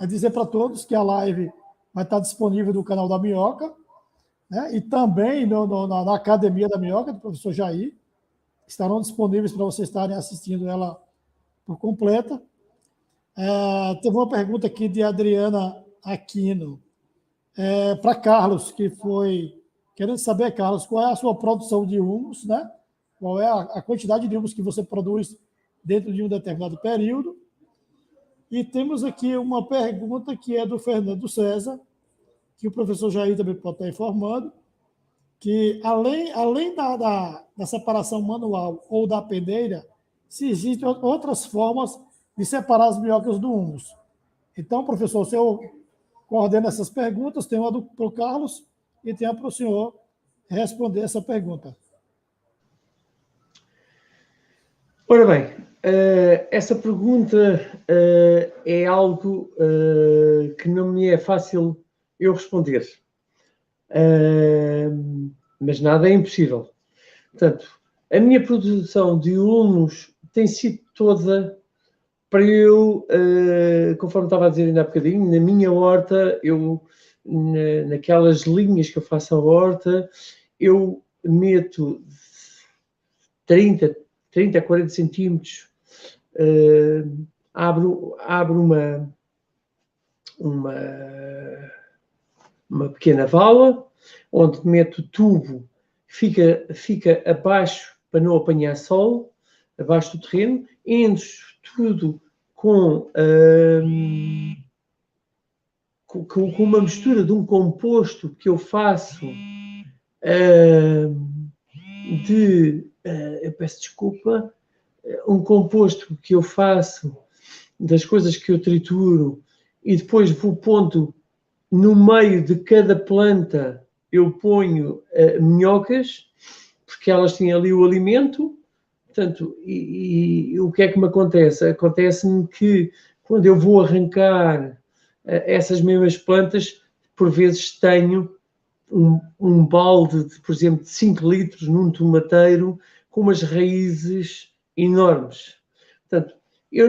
dizer para todos que a live vai estar disponível no canal da Minhoca, né? E também na Academia da Minhoca, do professor Jair. estarão disponíveis para vocês estarem assistindo ela por completa. Teve uma pergunta aqui de Adriana Aquino para Carlos, que foi querendo saber, Carlos, qual é a sua produção de humus, né? Qual é a quantidade de humus que você produz dentro de um determinado período. E temos aqui uma pergunta que é do Fernando César, que o professor Jair também pode estar informando, que além da separação manual ou da peneira, se existem outras formas de separar as minhocas do humus. Então, professor, o senhor coordena essas perguntas, tem uma para o Carlos e tem uma para o senhor responder essa pergunta. Ora bem, essa pergunta é algo que não me é fácil eu responder. Mas nada é impossível. Portanto, a minha produção de humus tem sido toda para eu, conforme estava a dizer ainda há bocadinho, na minha horta, naquelas linhas que eu faço a horta, eu meto 30 a 40 centímetros, abro uma pequena vala, onde meto o tubo, fica abaixo para não apanhar sol, abaixo do terreno, encho tudo com uma mistura de um composto que eu faço eu peço desculpa, um composto que eu faço das coisas que eu trituro e depois vou pondo no meio de cada planta, eu ponho minhocas, porque elas têm ali o alimento. Portanto, e o que é que me acontece? Acontece-me que quando eu vou arrancar essas mesmas plantas, por vezes tenho um balde, por exemplo, de 5 litros num tomateiro com umas raízes enormes. Portanto, eu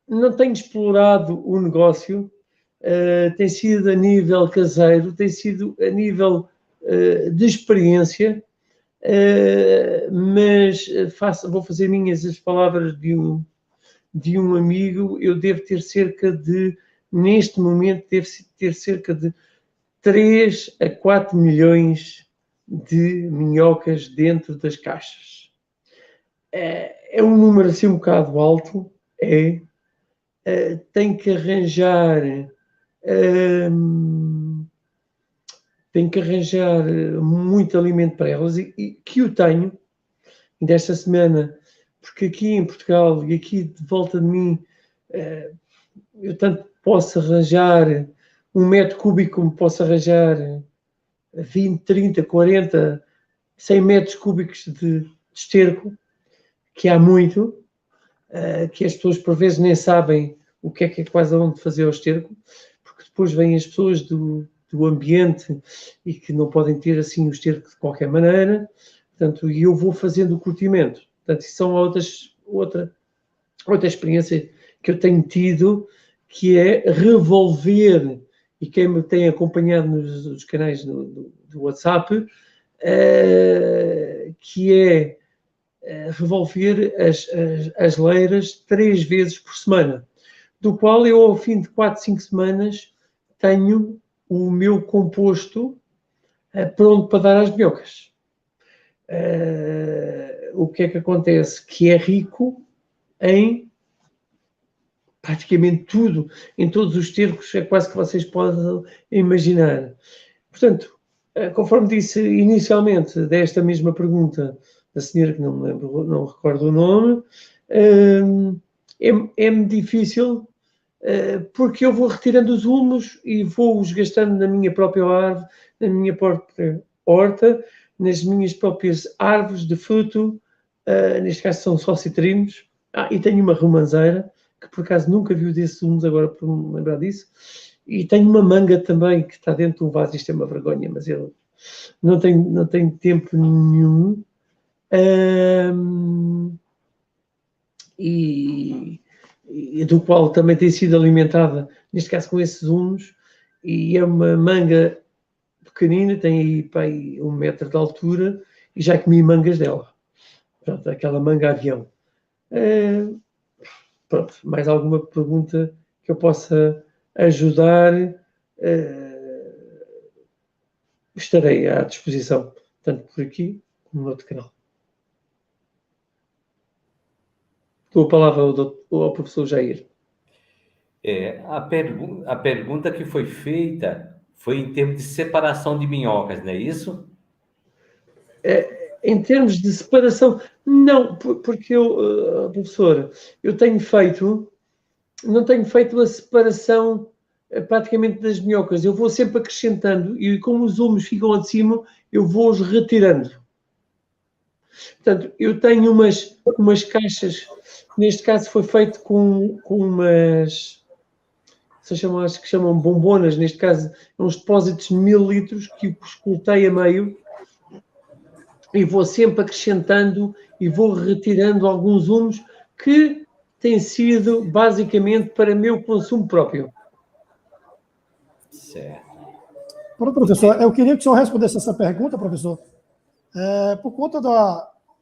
não tenho explorado o negócio, tem sido a nível caseiro, tem sido a nível de experiência, mas vou fazer minhas as palavras de um amigo. Eu devo ter neste momento, devo ter cerca de 3 a 4 milhões de minhocas dentro das caixas. É um número assim um bocado alto, tem que arranjar muito alimento para elas e que eu tenho desta semana, porque aqui em Portugal e aqui de volta de mim eu tanto posso arranjar 1 metro cúbico como posso arranjar 20, 30, 40, 100 metros cúbicos de esterco, que há muito, que as pessoas por vezes nem sabem o que é quase aonde fazer o esterco, porque depois vêm as pessoas do ambiente e que não podem ter assim o esterco de qualquer maneira. Portanto, e eu vou fazendo o curtimento. Portanto, isso são outra experiência que eu tenho tido, que é revolver, e quem me tem acompanhado nos canais do WhatsApp, que é revolver as leiras 3 vezes por semana, do qual eu, ao fim de 4, 5 semanas, tenho o meu composto pronto para dar às minhocas. O que é que acontece? Que é rico em praticamente tudo, em todos os termos, é quase que vocês podem imaginar. Portanto, conforme disse inicialmente desta mesma pergunta da senhora, que não me lembro, não recordo o nome, é-me difícil, porque eu vou retirando os humos e vou-os gastando na minha própria árvore, na minha própria horta, nas minhas próprias árvores de fruto, neste caso são só citrinos, e tenho uma romanceira, que por acaso nunca vi desses humos, agora por me lembrar disso, e tenho uma manga também que está dentro de um vaso. Isto é uma vergonha, mas eu não tenho tempo nenhum. E do qual também tem sido alimentada, neste caso com esses humos, e é uma manga pequenina, tem aí 1 metro de altura, e já comi mangas dela. pronto, aquela manga-avião. Pronto, mais alguma pergunta que eu possa ajudar? Estarei à disposição, tanto por aqui como no outro canal. Dou a palavra ao professor Jair. A pergunta que foi feita foi em termos de separação de minhocas, não é isso? Em termos de separação, não, porque eu, professor, eu não tenho feito a separação praticamente das minhocas. Eu vou sempre acrescentando e como os umos ficam lá de cima, eu vou-os retirando. Portanto, eu tenho umas caixas, neste caso foi feito com umas, acho que chamam bombonas, neste caso, uns depósitos de 1000 litros que os cortei a meio e vou sempre acrescentando e vou retirando alguns umos que têm sido basicamente para meu consumo próprio. Certo. Pronto, professor, eu queria que o senhor respondesse essa pergunta, professor, por conta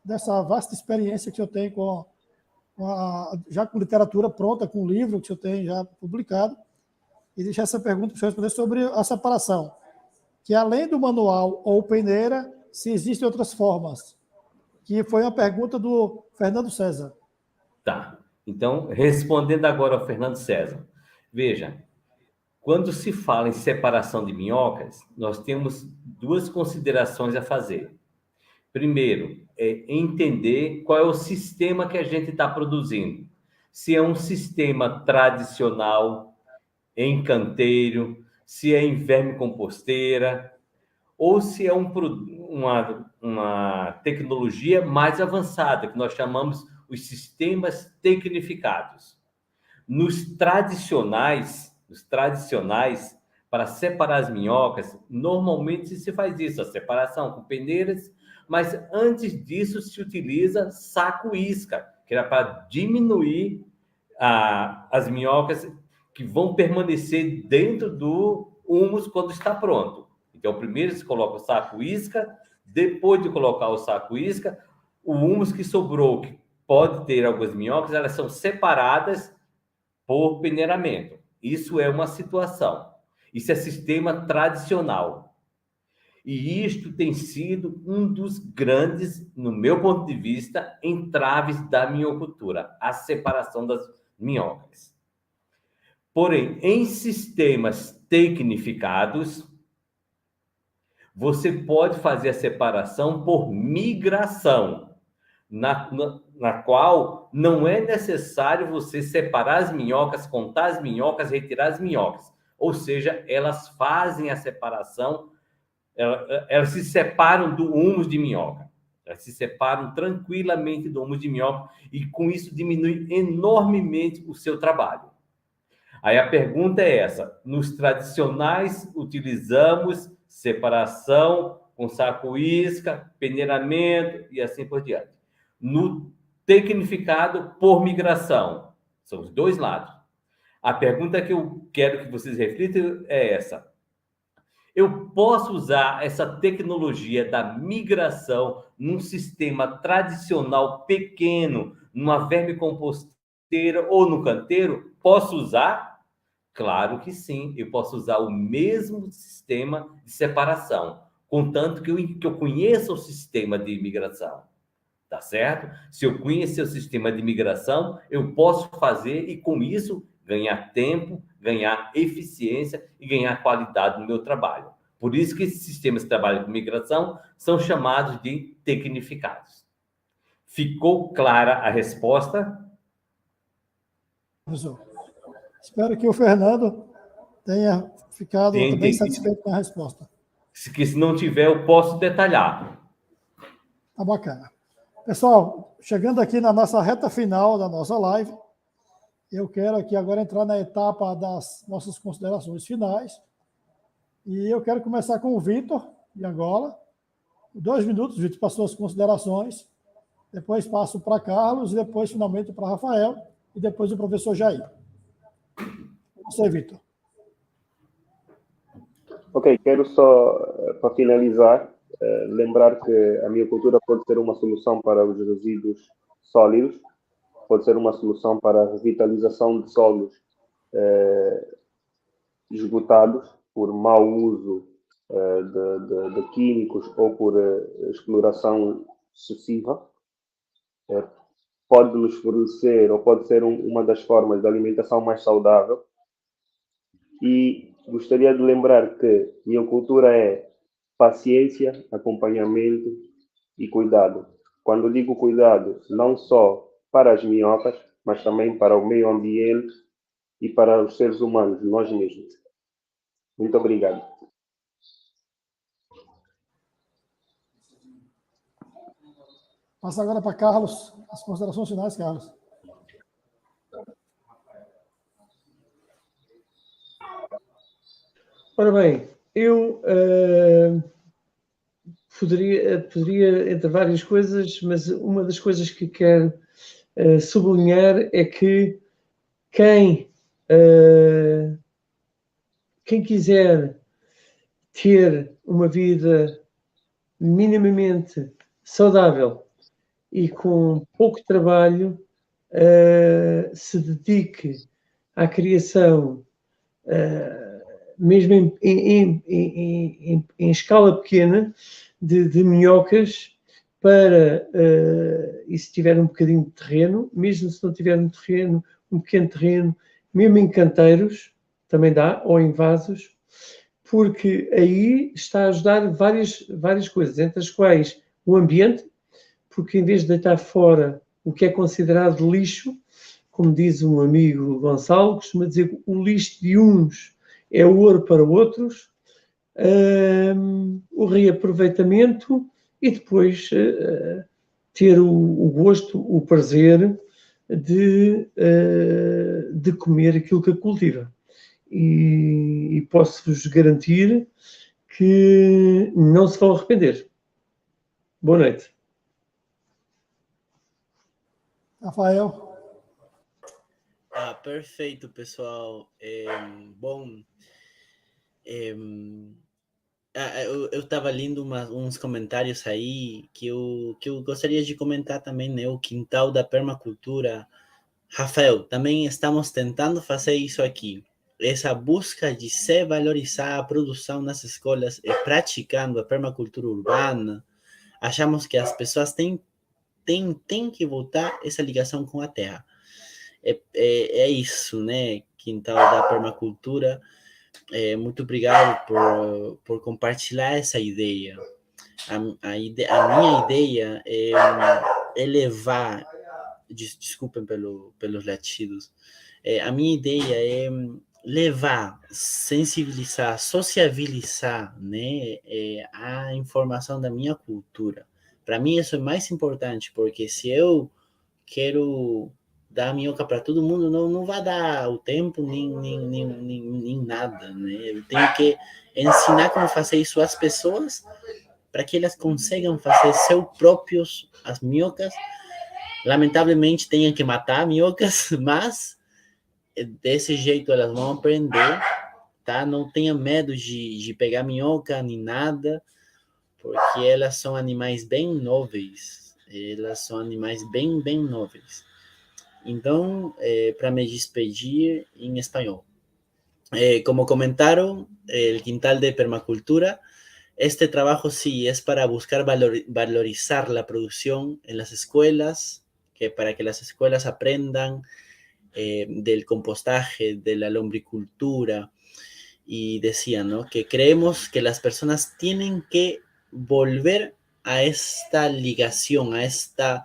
dessa vasta experiência que o senhor tem já com literatura pronta, com o livro que o senhor tem já publicado, e deixar essa pergunta para o senhor responder sobre a separação, que além do manual ou peneira, se existem outras formas, que foi uma pergunta do Fernando César. Tá. Então, respondendo agora ao Fernando César. Veja, quando se fala em separação de minhocas, nós temos duas considerações a fazer. Primeiro, é entender qual é o sistema que a gente está produzindo. Se é um sistema tradicional, em canteiro, se é em vermicomposteira, ou se é uma tecnologia mais avançada, que nós chamamos os sistemas tecnificados. Nos tradicionais, para separar as minhocas, normalmente se faz isso, a separação com peneiras, mas antes disso se utiliza saco-isca, que era para diminuir as minhocas que vão permanecer dentro do humus quando está pronto. Então, primeiro se coloca o saco-isca, depois de colocar o saco-isca, o humus que sobrou, que pode ter algumas minhocas, elas são separadas por peneiramento. Isso é uma situação. Isso é sistema tradicional. E isto tem sido um dos grandes, no meu ponto de vista, entraves da minhocultura, a separação das minhocas. Porém, em sistemas tecnificados, você pode fazer a separação por migração, na qual não é necessário você separar as minhocas, contar as minhocas, retirar as minhocas. Ou seja, elas fazem a separação, elas se separam do humus de minhoca. Elas se separam tranquilamente do humus de minhoca e com isso diminui enormemente o seu trabalho. Aí a pergunta é essa: nos tradicionais utilizamos separação com saco-isca, peneiramento e assim por diante. No tecnificado, por migração. São os dois lados. A pergunta que eu quero que vocês reflitam é essa: eu posso usar essa tecnologia da migração num sistema tradicional pequeno, numa vermicomposteira ou no canteiro? Posso usar? Claro que sim, eu posso usar o mesmo sistema de separação, contanto que eu conheça o sistema de migração, tá certo? Se eu conhecer o sistema de migração, eu posso fazer e com isso ganhar tempo, ganhar eficiência e ganhar qualidade no meu trabalho. Por isso que esses sistemas que trabalham com migração são chamados de tecnificados. Ficou clara a resposta? Professor, espero que o Fernando tenha ficado bem satisfeito com a resposta. Se não tiver, eu posso detalhar. Tá bacana. Pessoal, chegando aqui na nossa reta final da nossa live, eu quero aqui agora entrar na etapa das nossas considerações finais. E eu quero começar com o Vitor, de Angola. 2 minutos, Vitor, para suas considerações. Depois passo para Carlos, e depois, finalmente, para Rafael, e depois o professor Jair. Você, Vitor. Ok, quero só, para finalizar, lembrar que a minhocultura pode ser uma solução para os resíduos sólidos, pode ser uma solução para a revitalização de solos esgotados por mau uso de químicos ou por exploração excessiva. Pode nos fornecer, ou pode ser uma das formas de alimentação mais saudável. E gostaria de lembrar que minhocultura é paciência, acompanhamento e cuidado. Quando digo cuidado, não só para as minhocas, mas também para o meio ambiente e para os seres humanos, nós mesmos. Muito obrigado. Passa agora para Carlos, as considerações finais, Carlos. Ora bem, eu poderia, entre várias coisas, mas uma das coisas que quero sublinhar é que quem quiser ter uma vida minimamente saudável e com pouco trabalho, se dedique à criação, mesmo em escala pequena, de minhocas, e se tiver um bocadinho de terreno, mesmo se não tiver um pequeno terreno, mesmo em canteiros, também dá, ou em vasos, porque aí está a ajudar várias coisas, entre as quais o ambiente, porque em vez de deitar fora o que é considerado lixo, como diz um amigo Gonçalo, costuma dizer que o lixo de uns é ouro para outros, o reaproveitamento e depois ter o gosto, o prazer de comer aquilo que cultiva. E posso-vos garantir que não se vão arrepender. Boa noite. Rafael. Perfeito, pessoal. Bom, eu estava lendo uns comentários aí que eu gostaria de comentar também, né? O quintal da permacultura. Rafael, também estamos tentando fazer isso aqui. Essa busca de se valorizar a produção nas escolas e praticando a permacultura urbana, achamos que as pessoas têm que voltar essa ligação com a terra. É isso, né? Quintal da permacultura. Muito obrigado por compartilhar essa ideia. A minha ideia é levar... Desculpem pelos latidos. A minha ideia é levar, sensibilizar, sociabilizar, né, a informação da minha cultura. Para mim isso é mais importante, porque se eu quero dar minhoca para todo mundo, não vai dar o tempo nem nada, né? Eu tenho que ensinar como fazer isso às pessoas para que elas consigam fazer as minhocas. Lamentavelmente tenham que matar minhocas, mas desse jeito elas vão aprender, tá? Não tenha medo de pegar minhoca nem nada, porque elas são animais bem nobres. Elas são animais bem nobres. Então, para me despedir em espanhol. Como comentaron, el quintal de permacultura, este trabajo sí es para buscar valorizar la producción en las escuelas, para que las escuelas aprendan del compostaje, de la lombricultura, y decían, ¿no?, que creemos que las personas tienen que volver a esta ligación, a esta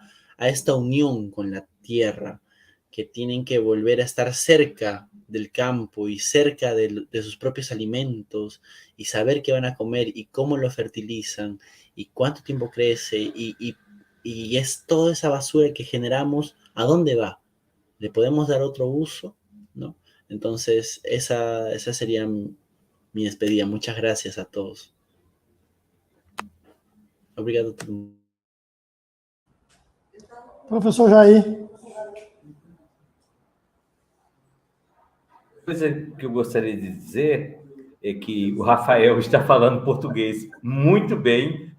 unión con la tierra, que tienen que volver a estar cerca del campo y cerca de sus propios alimentos y saber qué van a comer y cómo lo fertilizan y cuánto tiempo crece y es toda esa basura que generamos, ¿a dónde va? ¿Le podemos dar otro uso? ¿No? Entonces, esa sería mi despedida. Muchas gracias a todos. Obrigado a todo mundo. Professor Jair. Coisa que eu gostaria de dizer é que o Rafael está falando português muito bem,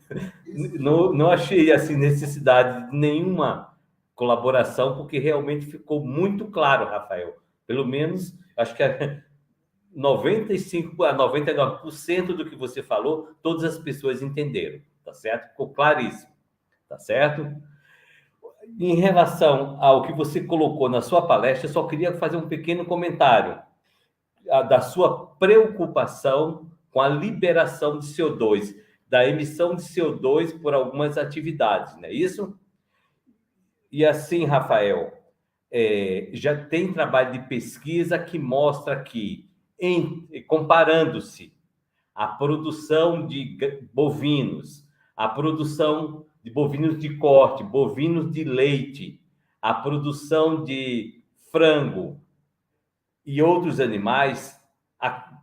não achei assim necessidade de nenhuma colaboração, porque realmente ficou muito claro, Rafael. Pelo menos, acho que 95% a 99% do que você falou, todas as pessoas entenderam, tá certo? Ficou claríssimo, tá certo? Em relação ao que você colocou na sua palestra, eu só queria fazer um pequeno comentário da sua preocupação com a liberação de CO2, da emissão de CO2 por algumas atividades, não é isso? E assim, Rafael, já tem trabalho de pesquisa que mostra que, comparando-se a produção de bovinos, a produção de bovinos de corte, bovinos de leite, a produção de frango e outros animais,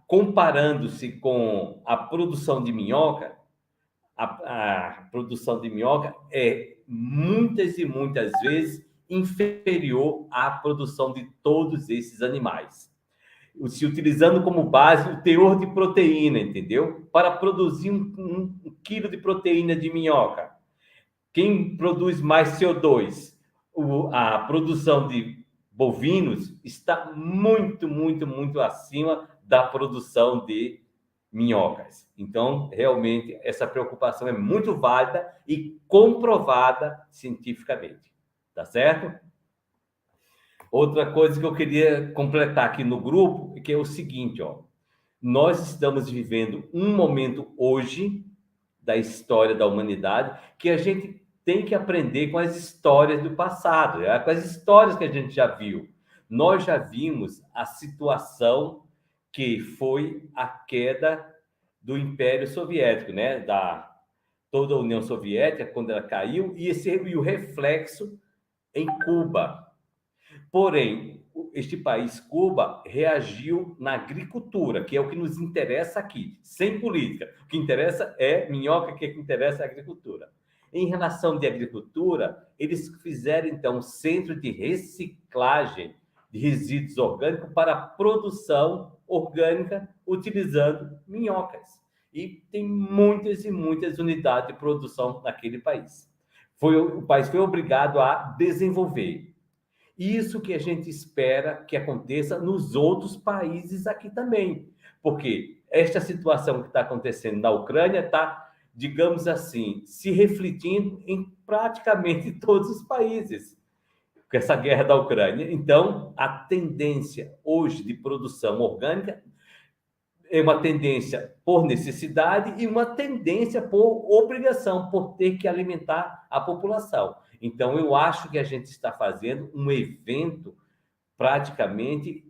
comparando-se com a produção de minhoca, a produção de minhoca é muitas e muitas vezes inferior à produção de todos esses animais. Se utilizando como base o teor de proteína, entendeu? Para produzir um quilo de proteína de minhoca. Quem produz mais CO2? A produção de bovinos está muito, muito, muito acima da produção de minhocas. Então, realmente, essa preocupação é muito válida e comprovada cientificamente. Tá certo? Outra coisa que eu queria completar aqui no grupo, que é o seguinte, ó. Nós estamos vivendo um momento hoje da história da humanidade que a gente tem que aprender com as histórias do passado, com as histórias que a gente já viu. Nós já vimos a situação que foi a queda do Império Soviético, né? Da toda a União Soviética, quando ela caiu, e o reflexo em Cuba. Porém, este país, Cuba, reagiu na agricultura, que é o que nos interessa aqui, sem política. O que interessa é minhoca, o que interessa é a agricultura. Em relação de agricultura, eles fizeram, então, um centro de reciclagem de resíduos orgânicos para a produção orgânica utilizando minhocas. E tem muitas e muitas unidades de produção naquele país. O país foi obrigado a desenvolver. Isso que a gente espera que aconteça nos outros países aqui também. Porque esta situação que está acontecendo na Ucrânia está, digamos assim, se refletindo em praticamente todos os países, com essa guerra da Ucrânia. Então, a tendência hoje de produção orgânica é uma tendência por necessidade e uma tendência por obrigação, por ter que alimentar a população. Então, eu acho que a gente está fazendo um evento praticamente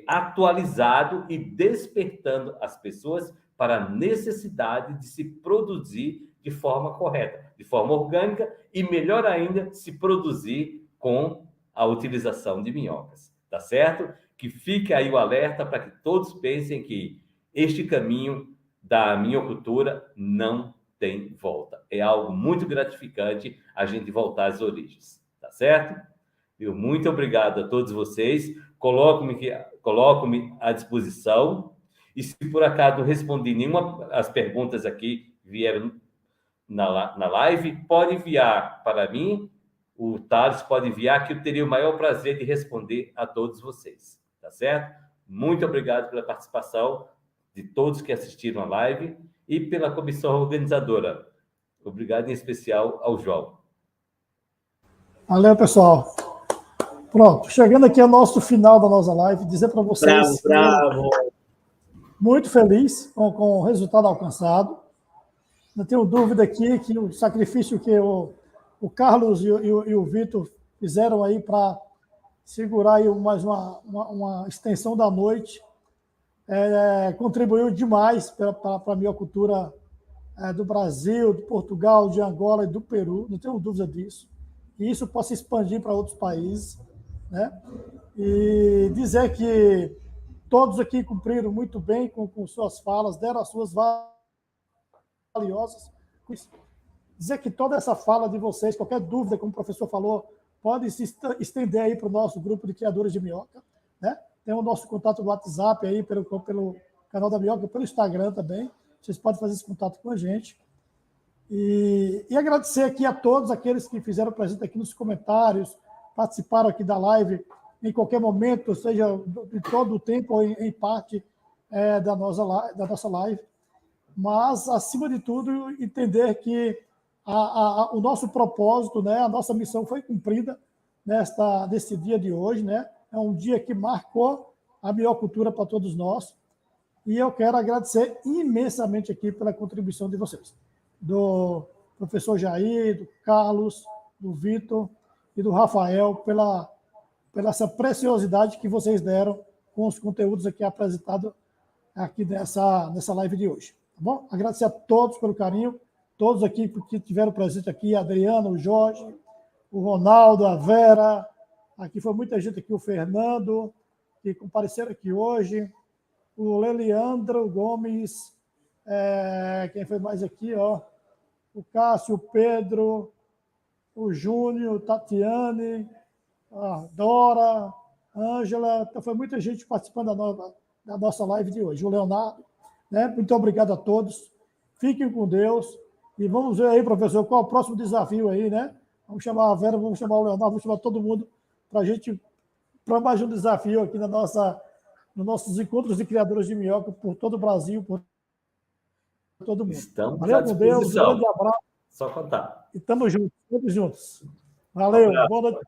atualizado e despertando as pessoas para a necessidade de se produzir de forma correta, de forma orgânica e, melhor ainda, se produzir com a utilização de minhocas. Tá certo? Que fique aí o alerta para que todos pensem que este caminho da minhocultura não tem volta. É algo muito gratificante a gente voltar às origens, tá certo? Muito obrigado a todos vocês. Coloco-me à disposição. E se por acaso não respondi nenhuma das perguntas aqui que vieram na live, pode enviar para mim. O Thales pode enviar, que eu teria o maior prazer de responder a todos vocês, tá certo? Muito obrigado pela participação de todos que assistiram a live e pela comissão organizadora. Obrigado em especial ao João. Valeu, pessoal. Pronto, chegando aqui ao nosso final da nossa live, dizer para vocês... Bravo! Muito feliz com o resultado alcançado. Não tenho dúvida aqui que o sacrifício que o Carlos e o Vitor fizeram aí para segurar aí mais uma extensão da noite contribuiu demais para a minhocultura do Brasil, de Portugal, de Angola e do Peru, não tenho dúvida disso. E isso possa expandir para outros países, né? E dizer que todos aqui cumpriram muito bem com suas falas, deram as suas valiosas. Dizer que toda essa fala de vocês, qualquer dúvida, como o professor falou, pode se estender aí para o nosso grupo de criadores de minhoca, né? Tem o nosso contato no WhatsApp aí, pelo canal da Minhoca, pelo Instagram também. Vocês podem fazer esse contato com a gente. E agradecer aqui a todos aqueles que fizeram presente aqui nos comentários, participaram aqui da live em qualquer momento, seja de todo o tempo ou em parte da nossa live. Mas, acima de tudo, entender que o nosso propósito, né, a nossa missão foi cumprida nesse dia de hoje. Né? É um dia que marcou a miocultura para todos nós. E eu quero agradecer imensamente aqui pela contribuição de vocês. Do professor Jair, do Carlos, do Vitor e do Rafael, pela essa preciosidade que vocês deram com os conteúdos aqui apresentados aqui nessa live de hoje. Tá bom? Agradecer a todos pelo carinho, todos aqui que tiveram presente aqui, a Adriana, o Jorge, o Ronaldo, a Vera, aqui foi muita gente aqui, o Fernando, que compareceram aqui hoje, o Leliandro Gomes, quem foi mais aqui, ó, o Cássio, o Pedro, o Júnior, Tatiane, a Dora, Ângela, então foi muita gente participando da nossa live de hoje. O Leonardo, né? Muito obrigado a todos. Fiquem com Deus. E vamos ver aí, professor, qual é o próximo desafio aí, né? Vamos chamar a Vera, vamos chamar o Leonardo, vamos chamar todo mundo para mais um desafio aqui nos nossos encontros de criadores de minhoca por todo o Brasil, por todo mundo. Estamos Valeu à com Deus, um disposição. grande abraço. Só contar. E estamos juntos, todos juntos. Valeu, boa noite.